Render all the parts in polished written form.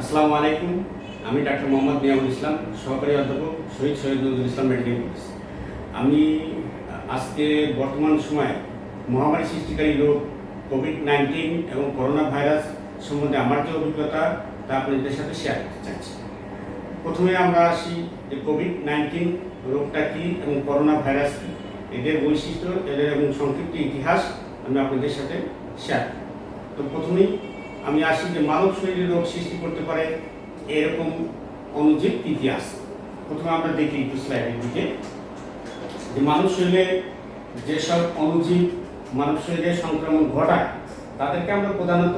আসসালামু আলাইকুম। আমি ডাক্তার মোহাম্মদ নিয়ামুল ইসলাম, সহকারী অধ্যাপক শহীদ নজরুল ইসলাম মেডিকেল কলেজ। আমি আজকে বর্তমান সময়ে মহামারী সৃষ্টিকারী রোগ কোভিড-19 এবং করোনা ভাইরাস সম্বন্ধে আমার যে অভিজ্ঞতা তা আপনাদের সাথে শেয়ার করতে চাচ্ছি। প্রথমে আমরা আসি যে কোভিড-19 রোগটা কী এবং করোনা ভাইরাস কী, এদের বৈশিষ্ট্য, এদের এবং সংক্ষিপ্ত ইতিহাস আমি আপনাদের সাথে শেয়ার করি। তো প্রথমেই আমি আসি যে মানব শরীরে রোগ সৃষ্টি করতে পারে এরকম অণুজীব কী কী আছে। প্রথমে আমরা দেখি একটু স্লাইডের দিকে যে মানব শরীরে যেসব অণুজীব মানব শরীরে সংক্রমণ ঘটায় তাদেরকে আমরা প্রধানত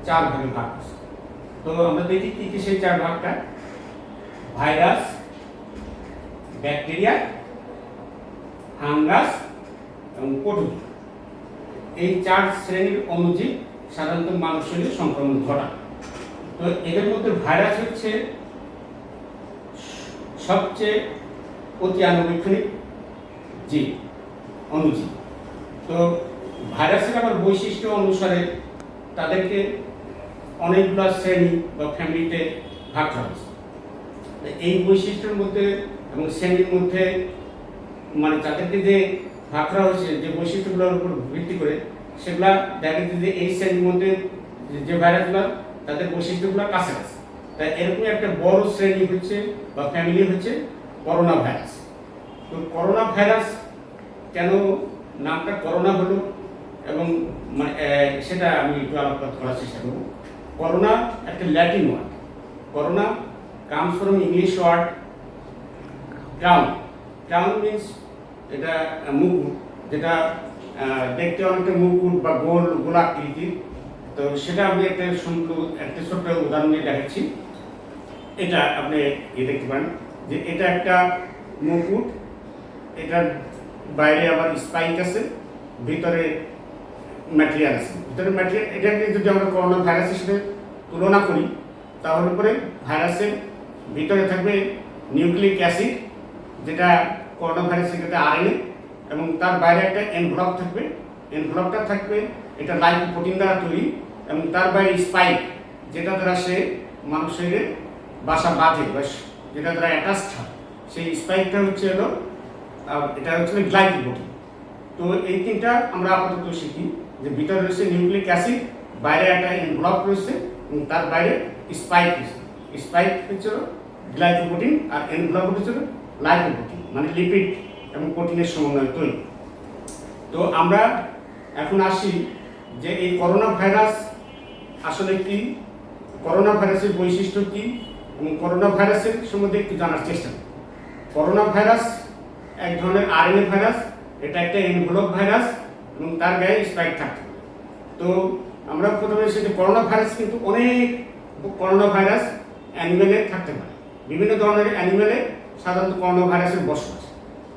4 ভাগে ভাগ করছি। তো আমরা দেখি কী কী সেই 4 ভাগটা: ভাইরাস, ব্যাকটেরিয়া, ফাঙ্গাস এবং পটুকি। এই 4 শ্রেণীর অণুজীব সাধারণত মানব শরীরে সংক্রমণ ঘটায়। তো এদের মধ্যে ভাইরাস হচ্ছে সবচেয়ে অতি আনুবীক্ষণিক জীব, অণুজীব। তো ভাইরাসের আবার বৈশিষ্ট্য অনুসারে তাদেরকে অনেকগুলো শ্রেণী বা ফ্যামিলিতে ভাগ করা হয়েছে। এই বৈশিষ্ট্যের মধ্যে এবং শ্রেণীর মধ্যে মানে তাদেরকে যে ভাগ করা হয়েছে, যে বৈশিষ্ট্যগুলোর উপর ভিত্তি করে, সেগুলা দেখা যাচ্ছে যে এই শ্রেণীর মধ্যে যে ভাইরাসগুলো তাদের বৈশিষ্ট্যগুলো কাছাকাছি। তাই এরকম একটা বড় শ্রেণী হচ্ছে বা ফ্যামিলি হচ্ছে করোনা ভাইরাস। তো করোনা ভাইরাস কেন নামটা করোনা হলো এবং মানে সেটা আমি একটু আলোকপাত করার চেষ্টা করব। করোনা একটা Latin word. Corona comes from English word crown. Crown means এটা মুকুট, যেটা দেখতে অনেকটা মুকুট বা গোলাকৃতির। তো সেটা আমি একটা ছোট্ট উদাহরণ দিয়ে দেখাচ্ছি। এটা আপনি দেখতে পারেন যে এটা একটা মুকুট, এটার বাইরে আবার স্পাইক আছে, ভিতরে ম্যাটেরিয়াল আছে। ভিতরে ম্যাটেরিয়াল এটাকে যদি আমরা করোনা ভাইরাসের সাথে তুলনা করি তাহলে পরে ভাইরাসের ভিতরে থাকবে নিউক্লিক অ্যাসিড, যেটা করোনা ভাইরাসের ক্ষেত্রে আরএনএ, এবং তার বাইরে একটা এনভেলপ থাকবে। এনভেলপটা থাকবে এটা লাইপোপ্রোটিন দ্বারা তৈরি, এবং তার বাইরে স্পাইক, যেটা দ্বারা সে মানুষ শরীরে বাসা বাঁধে বা যেটা দ্বারা অ্যাটাচ হয়। সেই স্পাইকটা হচ্ছে এটা হচ্ছে গ্লাইকোপ্রোটিন। তো এই তিনটা আমরা আপাতত শিখি যে ভিতরে রয়েছে নিউক্লিক অ্যাসিড, বাইরে একটা এনভেলপ রয়েছে এবং তার বাইরে স্পাইক রয়েছে। স্পাইক হচ্ছে গ্লাইকোপ্রোটিন আর এনভেলপ হচ্ছে লাইপোপ্রোটিন, মানে লিপিড এবং প্রোটিনের সমন্বয়ে তৈরি। তো আমরা এখন আসি যে এই করোনা ভাইরাস আসলে কি, করোনা ভাইরাসের বৈশিষ্ট্য কি এবং করোনা ভাইরাসের সম্বন্ধে একটু জানার চেষ্টা করি। করোনা ভাইরাস এক ধরনের আরএনএ ভাইরাস, এটা একটা এনভেলপ ভাইরাস এবং তার গায়ে স্পাইক থাকে। তো আমরা প্রথমে সেটা করোনা ভাইরাস কিন্তু অনেক করোনা ভাইরাস অ্যানিমেলে থাকতে পারে। বিভিন্ন ধরনের অ্যানিমেলে সাধারণত করোনা ভাইরাসের বসবাস।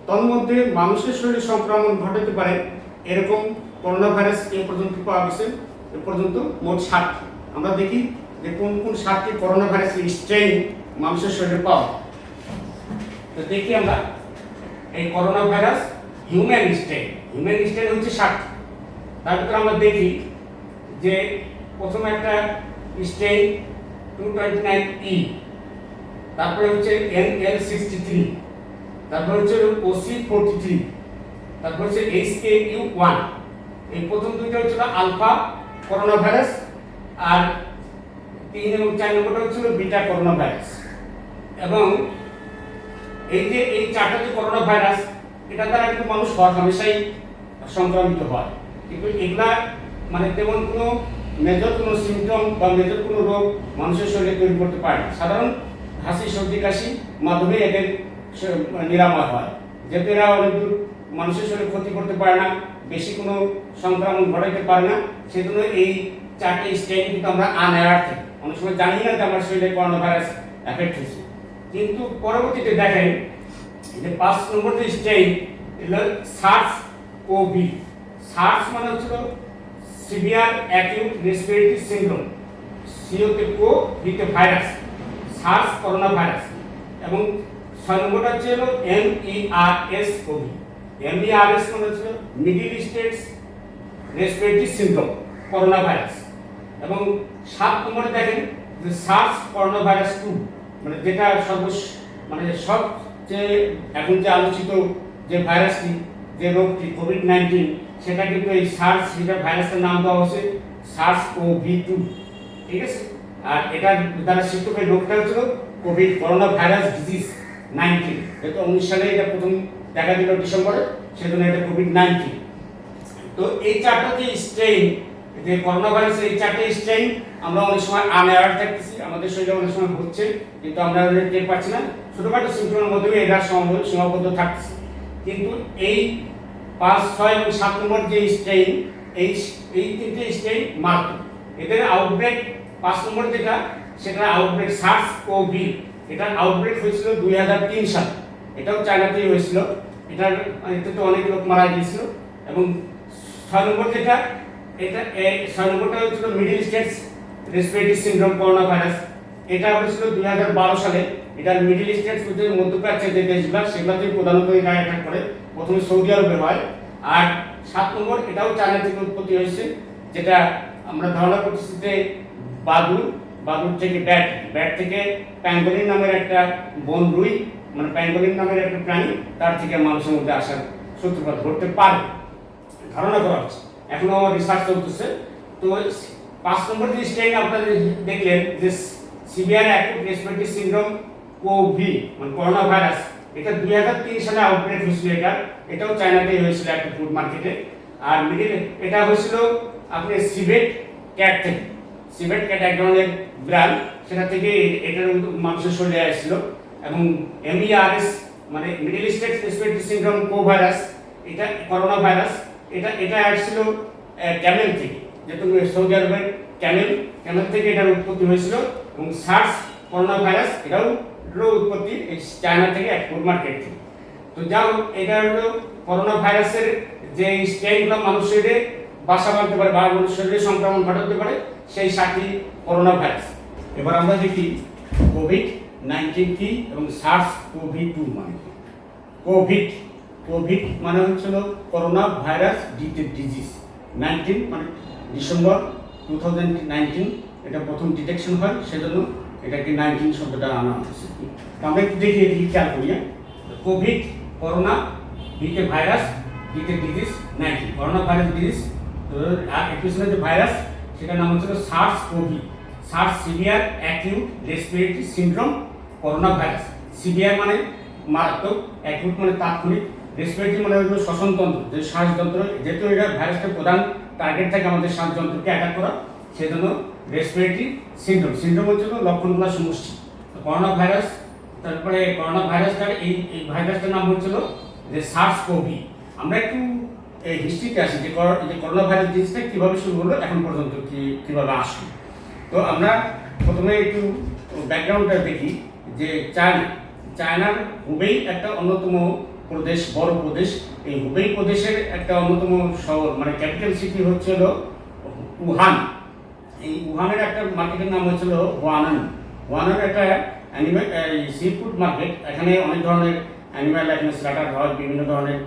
তন্মধ্যে মানুষের শরীরে সংক্রমণ ঘটাতে পারে এরকম করোনা ভাইরাস এ পর্যন্ত পাওয়া গেছে এ পর্যন্ত মোট 7টি। আমরা দেখি যে কোন কোন 7টি করোনা ভাইরাসের স্ট্রেইন মানুষের শরীরে পাওয়া। তো দেখি আমরা এই করোনা ভাইরাস হিউম্যান স্ট্রেইন হচ্ছে 7টি। তার ভিতরে আমরা দেখি যে প্রথমে একটা স্ট্রেইন 229E, তারপরে হচ্ছে NL63, তারপর হচ্ছে OC43, তারপর হচ্ছে HAU1। এই প্রথম দুইটা হচ্ছে আলফা করোনা ভাইরাস, আর 3 এবং 4 নম্বরটা হচ্ছে বিটা করোনা ভাইরাস। এবং এই যে এই 4টা যে করোনা ভাইরাস, এটা দ্বারা কিন্তু মানুষ হামেশাই সংক্রমিত হয়, কিন্তু এগুলা মানে তেমন কোনো মেজর কোনো সিমটম বা মেজর কোনো রোগ মানুষের শরীরে তৈরি করতে পারে না। সাধারণ হাসি, সর্দি, কাশি মাধ্যমে এদের নিরাময় হয়, যেহেতু এরা অনেক দূর মানুষের শরীরে ক্ষতি করতে পারে না, বেশি কোনো সংক্রমণ ঘটাতে পারে না। সেজন্য এই 4টে স্ট্রেইন কিন্তু আমরা আনঅ্যাওয়ার থাকি, অনেক সময় জানি না যে আমার শরীরে করোনা ভাইরাস এফেক্ট হয়েছে। কিন্তু পরবর্তীতে দেখেন যে 5 নম্বর যে স্ট্রেইন এগুলো SARS-CoV। SARS মানে হচ্ছে সিভিয়ার অ্যাকিউট রেসপিরেটরি সিনড্রোম, সিওতে কো ভিতে ভাইরাস, সার্স করোনা ভাইরাস। এবং 6 নম্বরটা হচ্ছে MERS-CoV। MERS মানে হচ্ছে middle states respiratory syndrome, corona virus. এবং 7 নম্বরে দেখেন যে সার্স করোনা ভাইরাস 2, মানে যেটা মানে সবচেয়ে এখন যে আলোচিত যে ভাইরাসটি, যে রোগটি কোভিড-19, সেটা কিন্তু এই সার্স যেটা ভাইরাসের নাম দেওয়া হয়েছে SARS-CoV-2, ঠিক আছে। আর এটা দ্বারা সৃষ্ট এই রোগটা হচ্ছিল করোনা ভাইরাস ডিজিজ 19, যেহেতু 19 সালে এটা প্রথম দেখা দিল ডিসেম্বরে, সেজন্য এটা কোভিড-19। তো এই চারটা যে স্ট্রেইন, যে করোনা ভাইরাসের এই চারটে স্ট্রেইন আমরা অনেক সময় আনঅ্যাওয়ার থাকতেছি, আমাদের শরীরে অনেক সময় হচ্ছে কিন্তু আমরা টের পাচ্ছি না, ছোটখাটো সিমটমের মধ্যেও এটা সীমাবদ্ধ থাকতেছে। কিন্তু এই 5, 6 এবং 7 নম্বর যে স্ট্রেইন, এই তিনটে স্ট্রেইন মারাত্মক। এদের আউটব্রেক 5 নম্বর যেটা, সেটা আউটব্রেক SARS-CoV, এটার আউটব্রেক হয়েছিল 2003 সালে, এটাও চায়নাতেই হয়েছিল। এতে তো অনেক লোক মারা গিয়েছিল। এবং 6 নম্বর যেটা, এটা 6 নম্বরটা হচ্ছিল middle states respiratory syndrome corona virus, এটা হয়েছিল 2012 সালে। এটা মিডল স্টেটস মধ্যপ্রাচ্যের যে দেশগুলো, সেগুলোতে প্রধানত এটা অ্যাটাক করে। প্রথমে সৌদি আরবে হয়। আর 7 নম্বর, এটাও চায়না থেকে উৎপত্তি হয়েছে, যেটা আমরা ধারণা করতেছি যে বাদুর থেকে ব্যাট থেকে প্যাঙ্গোলিন নামের একটা বনরুই, মানে প্যাঙ্গোলিন নামের একটা প্রাণী, তার থেকে মানুষের মধ্যে আসার সূত্রপাত ঘটতে পারে ধারণা করা হচ্ছে, এখনো রিসার্চ চলতেছে। তো 5 নম্বর যে স্ট্রেইন আপনারা দেখলেন, যে severe acute respiratory syndrome Covey, মানে করোনা ভাইরাস, এটা 2003 সালে আউটব্রেক হয়েছিল। এটাও চায়নাতেই হয়েছিল একটা ফুড মার্কেটে। আর এটা হয়েছিল আপনি সিভেট ক্যাট থেকে। সিভেট ক্যাট এক ধরনের বিড়াল, সেটা থেকে এটার মানুষের শরীরে আসছিল। এবং MERS, মানে মিডল স্টেটস রেসপিরেটরি সিনড্রোম কোভাইরাস, এটা করোনা ভাইরাস, এটা আসছিল ক্যামেল থেকে, যেহেতু সৌদি আরবের ক্যামেল থেকে এটার উৎপত্তি হয়েছিল। এবং সার্স করোনা ভাইরাস, এটাও উৎপত্তি চায়না থেকে, এক ফুড মার্কেট থেকে। তো যাও, এটা হলো করোনা ভাইরাসের যে স্ট্রেইনগুলো মানুষ শরীরে বাসা বাঁধতে পারে বা মানুষ শরীরে সংক্রমণ ঘটাতে পারে, সেই 7টি করোনা ভাইরাস। এবার আমরা দেখি কোভিড-19 কি এবং SARS-CoV-2 মানে কি। কোভিড মানে হচ্ছিল করোনা ভাইরাস ডিজিজ 19, মানে ডিসেম্বর 2019 এটা প্রথম ডিটেকশন হয়, সেজন্য এটাকে 19 শব্দটা আনা হয়েছে। তো আমরা একটু দেখি, এদিকে খেয়াল করি। কোভিড করোনা, ডিতে ভাইরাস, ডিতে ডিজিজ 19, করোনা ভাইরাস ডিজিজ। আর এর পিছনে যে ভাইরাস, সেটার নাম হচ্ছিল SARS-CoV, SARS severe acute respiratory syndrome corona virus. Severe মানে মারাত্মক, অ্যাকিউট মানে তাৎক্ষণিক, রেসপিরেটরি মানে হলো শ্বসনতন্ত্র, যে শ্বাসযন্ত্র, যেহেতু এটা ভাইরাসটার প্রধান টার্গেট থাকে আমাদের শ্বাসযন্ত্রকে অ্যাটাক করা, সেজন্য রেসপিরেটরি সিনড্রোম হচ্ছে লক্ষণগুলো সমষ্টি। করোনা ভাইরাস, তারপরে করোনা ভাইরাসটার এই ভাইরাসটার নাম হচ্ছিল যে SARS-CoV। আমরা একটু এই হিস্ট্রিতে আসি, যে করোনা ভাইরাস জিনিসটা কীভাবে শুরু হলো, এখন পর্যন্ত কীভাবে আসলো। তো আমরা প্রথমে একটু ব্যাকগ্রাউন্ডটা দেখি, যে চায়নার হুবেই একটা অন্যতম প্রদেশ, বড় প্রদেশ। এই হুবেই প্রদেশের একটা অন্যতম শহর, মানে ক্যাপিটাল সিটি হচ্ছিল উহান। এই উহানের একটা মার্কেটের নাম হচ্ছিল ওয়ানান একটা সি ফুড মার্কেট। এখানে অনেক ধরনের অ্যানিম্যাল এখানে স্ল্যাটার হয়, বিভিন্ন ধরনের,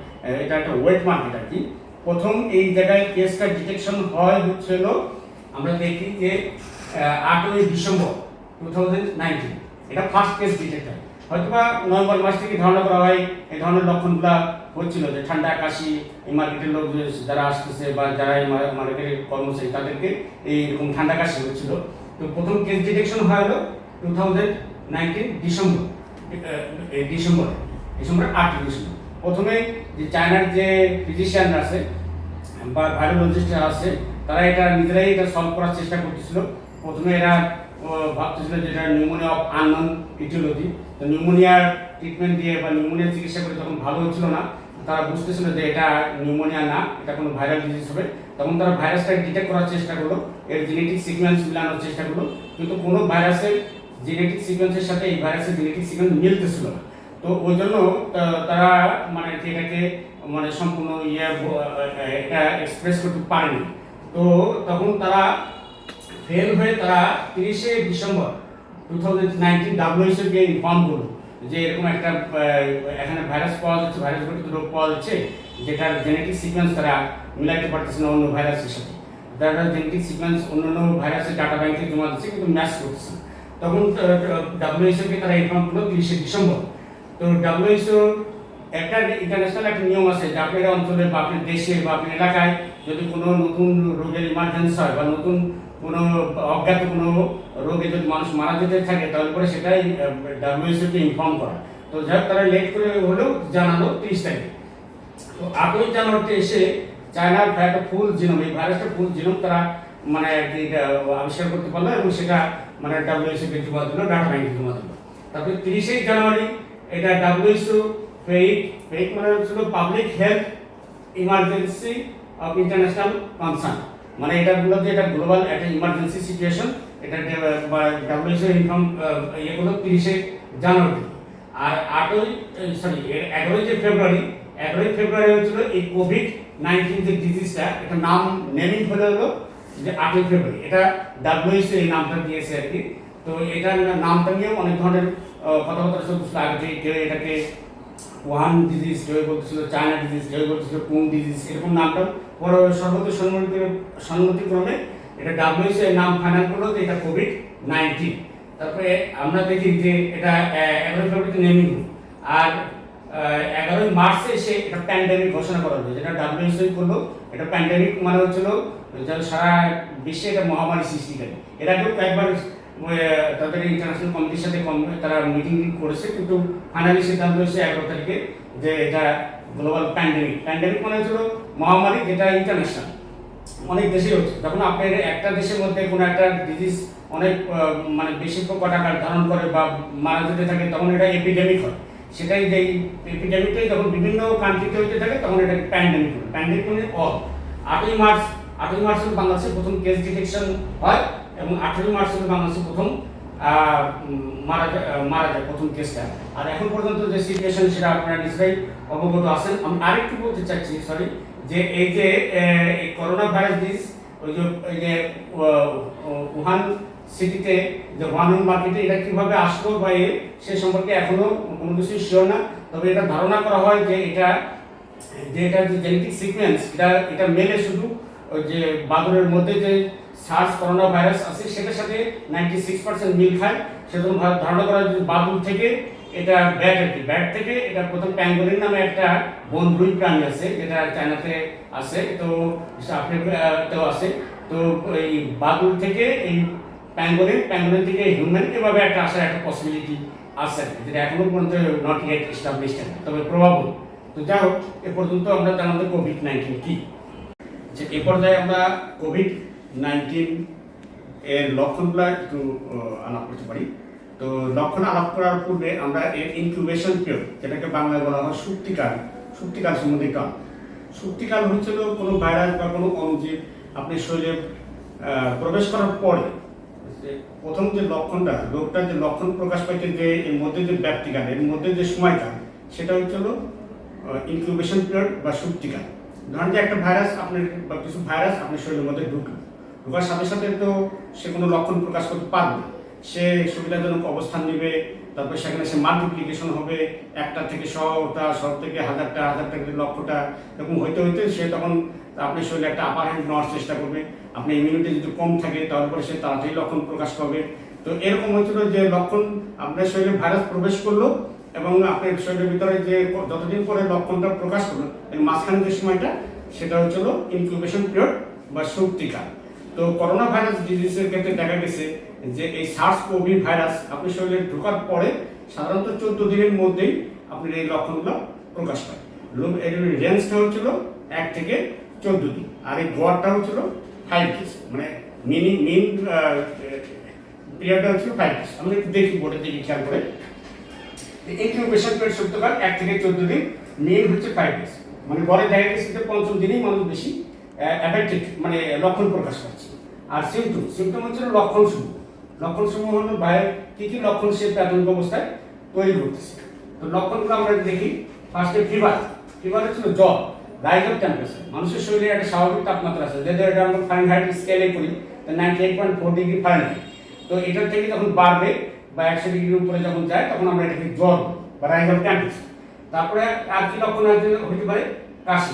এটা একটা ওয়েট মার্কেট আর কি। প্রথম এই জায়গায় কেসটা ডিটেকশন হয় হচ্ছিল, আমরা দেখি যে 8ই ডিসেম্বর 2019 এটা ফার্স্ট কেস ডিটেক্ট হয়। হয়তোবা নভেম্বর মাস থেকে ধারণা করা হয় এই ধরনের লক্ষণগুলো হচ্ছিল, যে ঠান্ডা, কাশি, এই মার্কেটের লোক যারা আসতেছে বা যারা এই মার্কেটের কর্মচারী, তাদেরকে এইরকম ঠান্ডা, কাশি হচ্ছিল। তো প্রথম কেস ডিটেকশন হয় হলো 2019 ডিসেম্বর 8 ডিসেম্বর। প্রথমে যে চায়নার যে ফিজিশিয়ানরা আছে বা ভাইরোলজিস্টরা আছে, তারা এটা নিজেরাই এটা সলভ করার চেষ্টা করতেছিল। প্রথমে এরা ভাবতেছিল যেটা নিউমোনিয়া অফ আননোন ইটিওলজি। তো নিউমোনিয়ার ট্রিটমেন্ট দিয়ে বা নিউমোনিয়ার চিকিৎসা করে যখন ভালো হচ্ছিল না, তারা বুঝতেছিল যে এটা নিউমোনিয়া না, এটা কোনো ভাইরাল ডিজিজ হবে। তখন তারা ভাইরাসটাকে ডিটেক্ট করার চেষ্টা করলো, এর জেনেটিক সিকোয়েন্স মিলানোর চেষ্টা করলো, কিন্তু কোনো ভাইরাসের জেনেটিক সিকোয়েন্সের সাথে এই ভাইরাসের জেনেটিক সিকোয়েন্স মিলতেছিল না। তো ওই জন্য তারা মানে এটাকে মানে সম্পূর্ণ এটা এক্সপ্রেস করতে পারেনি। তো তখন তারা ফেল হয়ে তারা 30শে ডিসেম্বর 2019 WHO-কে ইনফর্ম করলো যে এরকম একটা এখানে ভাইরাস পাওয়া যাচ্ছে, ভাইরাস ঘটিত রোগ পাওয়া যাচ্ছে, যেটার জেনেটিক সিকোয়েন্স তারা মিলাইতে পারতেছে না অন্য ভাইরাসের সাথে। যারা জেনেটিক সিকোয়েন্স অন্যান্য ভাইরাসের ডাটা ব্যাংকে জমা দিচ্ছে কিন্তু ম্যাচ করছে, তখন WHO-কে তারা ইনফর্ম করলো 30শে ডিসেম্বর। তো WHO একটা ইন্টারন্যাশনাল একটা নিয়ম আছে যে আপনার অঞ্চলে বা আপনার দেশে বা আপনার এলাকায় যদি কোনো নতুন রোগের ইমার্জেন্সি হয় বা নতুন কোনো অজ্ঞাত কোনো রোগে যদি মানুষ মারা যেতে থাকে, তাহলে পরে সেটাই WHO-কে ইনফর্ম করা। তো যাই হোক, তারা লেট করে হলেও জানালো 30 তারিখে। তো 8 জানুয়ারিতে এসে চায়নার একটা ফুল জিনোম, এই ভাইরাসটা ফুল জিনোম তারা মানে আবিষ্কার করতে পারলো এবং সেটা মানে WHO-কে জমা দিল, ডাটা ব্যাংকে জমা দিল। তারপরে 30শে জানুয়ারি এটা WHO ফেক মানে হচ্ছিল public health emergency of international concern, মানে এটা বললো যে এটা গ্লোবাল একটা ইমার্জেন্সি সিচুয়েশন। এটা WHO ইনফর্ম ইয়ে করলো 30শে জানুয়ারি। আর 11 ফেব্রুয়ারি হচ্ছিল এই কোভিড-19 যে ডিজিজটা, এটা নাম নেমিং হলো যে 8 ফেব্রুয়ারি। এটা WHO এই নামটা দিয়েছে আর কি। তো এটার নামটা নিয়েও অনেক ধরনের কথাবার্তা চলছিল আগে থেকে। কেউ এটাকে ওয়ান ডিজিজ, কেউ বলছিল চায়না ডিজিজ, কেউ বলছিল কুং ডিজিজ, এরকম নামটা পরে সর্বোচ্চ সম্মতিক্রমে এটা WHO এর নাম ফাইনাল করলো যে এটা কোভিড-19। তারপরে আমরা দেখি যে এটা 11 ফেব্রুয়ারিতে নেমিং, আর 11 মার্চে এসে এটা প্যান্ডেমিক ঘোষণা করা হলো, যেটা WHO করলো। এটা প্যান্ডেমিক মানে হচ্ছিল সারা বিশ্বে এটা মহামারী সৃষ্টিকারী। এর আগেও কয়েকবার তাদের ইন্টারন্যাশনাল কমিটির সাথে তারা মিটিং করেছে, কিন্তু ফাইনালি সিদ্ধান্ত হয়েছে 11 তারিখে যে এটা গ্লোবাল প্যান্ডেমিক মানে হচ্ছিল মহামারী, যেটা ইন্টারন্যাশনাল অনেক দেশে হচ্ছে। যখন আপনার একটা দেশের মধ্যে কোনো একটা ডিজিজ অনেক মানে বেশি প্রকট আকার ধারণ করে বা মারা যেতে থাকে, তখন এটা এপিডেমিক হয়। সেটাই যে এপিডেমিকটাই যখন বিভিন্ন কান্ট্রিতে হতে থাকে, তখন এটা প্যান্ডেমিক হয়। প্যান্ডেমিক মানে 8 মার্চ বাংলাদেশে প্রথম কেস ডিটেকশন হয় এবং 18 মার্চ বাংলাদেশে প্রথম মারা যায় প্রথম কেসটা। আর এখন পর্যন্ত যে সিচুয়েশন সেটা আপনারা নিশ্চয়ই অবগত আছেন। আমি আরেকটু বলতে চাচ্ছি, সরি, যে এই যে এই করোনা ভাইরাস ডিজিজ ওই যে উহান সিটিতে যে ওয়ান মার্কেটে এটা কিভাবে আসলো বা সে সম্পর্কে এখনো কোনো কিছু শিওর না। তবে এটা ধারণা করা হয় যে এটা যে জেনেটিক সিকোয়েন্স এটা মেলে শুধু ওই যে বাদুড়ের মধ্যে যে সার্স করোনা ভাইরাস আছে সেটার সাথে 96% মিল খায়। সেজন্য ধারণা করা হয় যে বাদুড় থেকে এটা ব্যাট থেকে এটা প্রথম প্যাঙ্গোলিন নামে একটা বনরুই প্রাণী আছে, যেটা চায়নাতে আছে, তো আফ্রিকাতেও আছে। তো এই বাদুড় থেকে এই প্যাঙ্গোলিন থেকে হিউম্যান এভাবে একটা আসার একটা পসিবিলিটি আছে, যেটা এখনো পর্যন্ত নট ইয়েট এস্টাবলিশড, তবে প্রবাবল। তো যাই হোক, এ পর্যন্ত আমরা জানলাম যে কোভিড-19 কি। এ পর্যায়ে আমরা কোভিড-19 এর লক্ষণগুলো একটু আলাপ করতে পারি। তো লক্ষণ আলাপ করার পূর্বে আমরা এর ইনকিউবেশন পিরিয়ড, যেটাকে বাংলায় বলা হয় সুপ্তিকাল সম্বন্ধে একটু। সুপ্তিকাল হচ্ছিল কোনো ভাইরাস বা কোনো অণুজীব আপনি শরীরে প্রবেশ করার পরে প্রথম যে লক্ষণটা, রোগটার যে লক্ষণ প্রকাশ পাইতে যে এর মধ্যে যে ব্যাপ্তিকাল, এর মধ্যে যে সময়কাল, সেটা হচ্ছিল ইনকিউবেশন পিরিয়ড বা সুপ্তিকাল। ধরেন যে একটা ভাইরাস আপনার বা কিছু ভাইরাস আপনার শরীরের মধ্যে ঢোকার সাথে সাথে তো সে কোনো লক্ষণ প্রকাশ করতে পারবে, সে সুবিধাজনক অবস্থান নেবে, তারপরে সেখানে সে মাল্টিপ্লিকেশন হবে, একটা থেকে 100টা, 100 থেকে 1000টা, 1000 থেকে লক্ষটা, এরকম হইতে হইতে সে তখন আপনার শরীরে একটা আপার হ্যান্ড নেওয়ার চেষ্টা করবে। আপনার ইমিউনিটি যদি কম থাকে তাহলে পরে সে তাড়াতাড়ি লক্ষণ প্রকাশ করবে। তো এরকম হচ্ছিল যে লক্ষণ আপনার শরীরে ভাইরাস প্রবেশ করলো এবং আপনার শরীরের ভিতরে যে যতদিন পরে লক্ষণটা প্রকাশ করলো এর মাঝখানে যে সময়টা, সেটা হচ্ছিল ইনকিউবেশন পিরিয়ড বা সুপ্তিকাল। তো করোনা ভাইরাস ডিজিজের ক্ষেত্রে দেখা গেছে যে এই SARS-CoV ভাইরাস আপনার শরীরে ঢোকার পরে সাধারণত 14 দিনের মধ্যেই আপনার এই লক্ষণগুলো প্রকাশ পায়। এর রেঞ্জটা হচ্ছিল 1 থেকে 14 দিন, আর এই গড়টা হচ্ছিল 5 days, মানে মিন পিরিয়ডটা হচ্ছিল 5 days। আমরা একটু দেখি বোর্ডের দিকে খেয়াল করে। ইনকিউবেশন পিরিয়ড সুপ্তকাল 1 থেকে 14 দিন, মিন হচ্ছে 5 days, মানে গড়ে দেখা গেছে যে 5ম দিনেই মানুষ বেশি অ্যাফেক্টেড মানে লক্ষণ প্রকাশ করছে। আর সিমটম হচ্ছে লক্ষণ সমূহ হলো বাইরের কি লক্ষণ সে প্রাথমিক অবস্থায় তৈরি করতেছে। তো লক্ষণগুলো আমরা দেখি। ফার্স্টে ফিভার হচ্ছিল জ্বর, রাইজ অফ টেম্পারেচার, মানুষের শরীরে একটা স্বাভাবিক তাপমাত্রা আছে, যেটা এটা আমরা ফারেনহাইট স্কেলে করি 98.4 ডিগ্রি ফারেনহাইট। তো এটার থেকে যখন বাড়বে বা 100 ডিগ্রির উপরে যখন যায় তখন আমরা এটাকে জ্বর বা রাইজ অফ টেম্পারেচার। তারপরে আর কি লক্ষণ হতে পারে?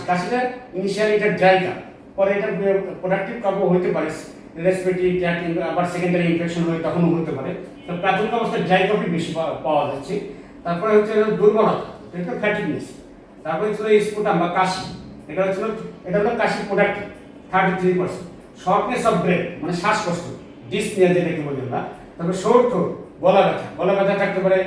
কাশিটা ইনিশিয়ালি এটা ড্রাই কাপ, পরে এটা প্রোডাক্টিভ কাপও হইতে পারে, রেসপিরেটরি ট্র্যাক্ট আবার সেকেন্ডারি ইনফেকশন হয়ে তখনও হতে পারে। তো প্রাথমিক অবস্থায় ড্রাই কফি বেশি পাওয়া যাচ্ছে। তারপরে হচ্ছে দুর্বলতা, এটা ফ্যাটিকনেস। তারপরে ছিল স্পুটাম বা কাশি, এটা হলো কাশি প্রোডাক্টিভ 33%। শর্টনেস অফ ব্রেথ মানে শ্বাসকষ্ট, ডিসনিয়া যেটাকে বলি আমরা। তারপরে শোর থ্রোট, গলা ব্যথা থাকতে পারে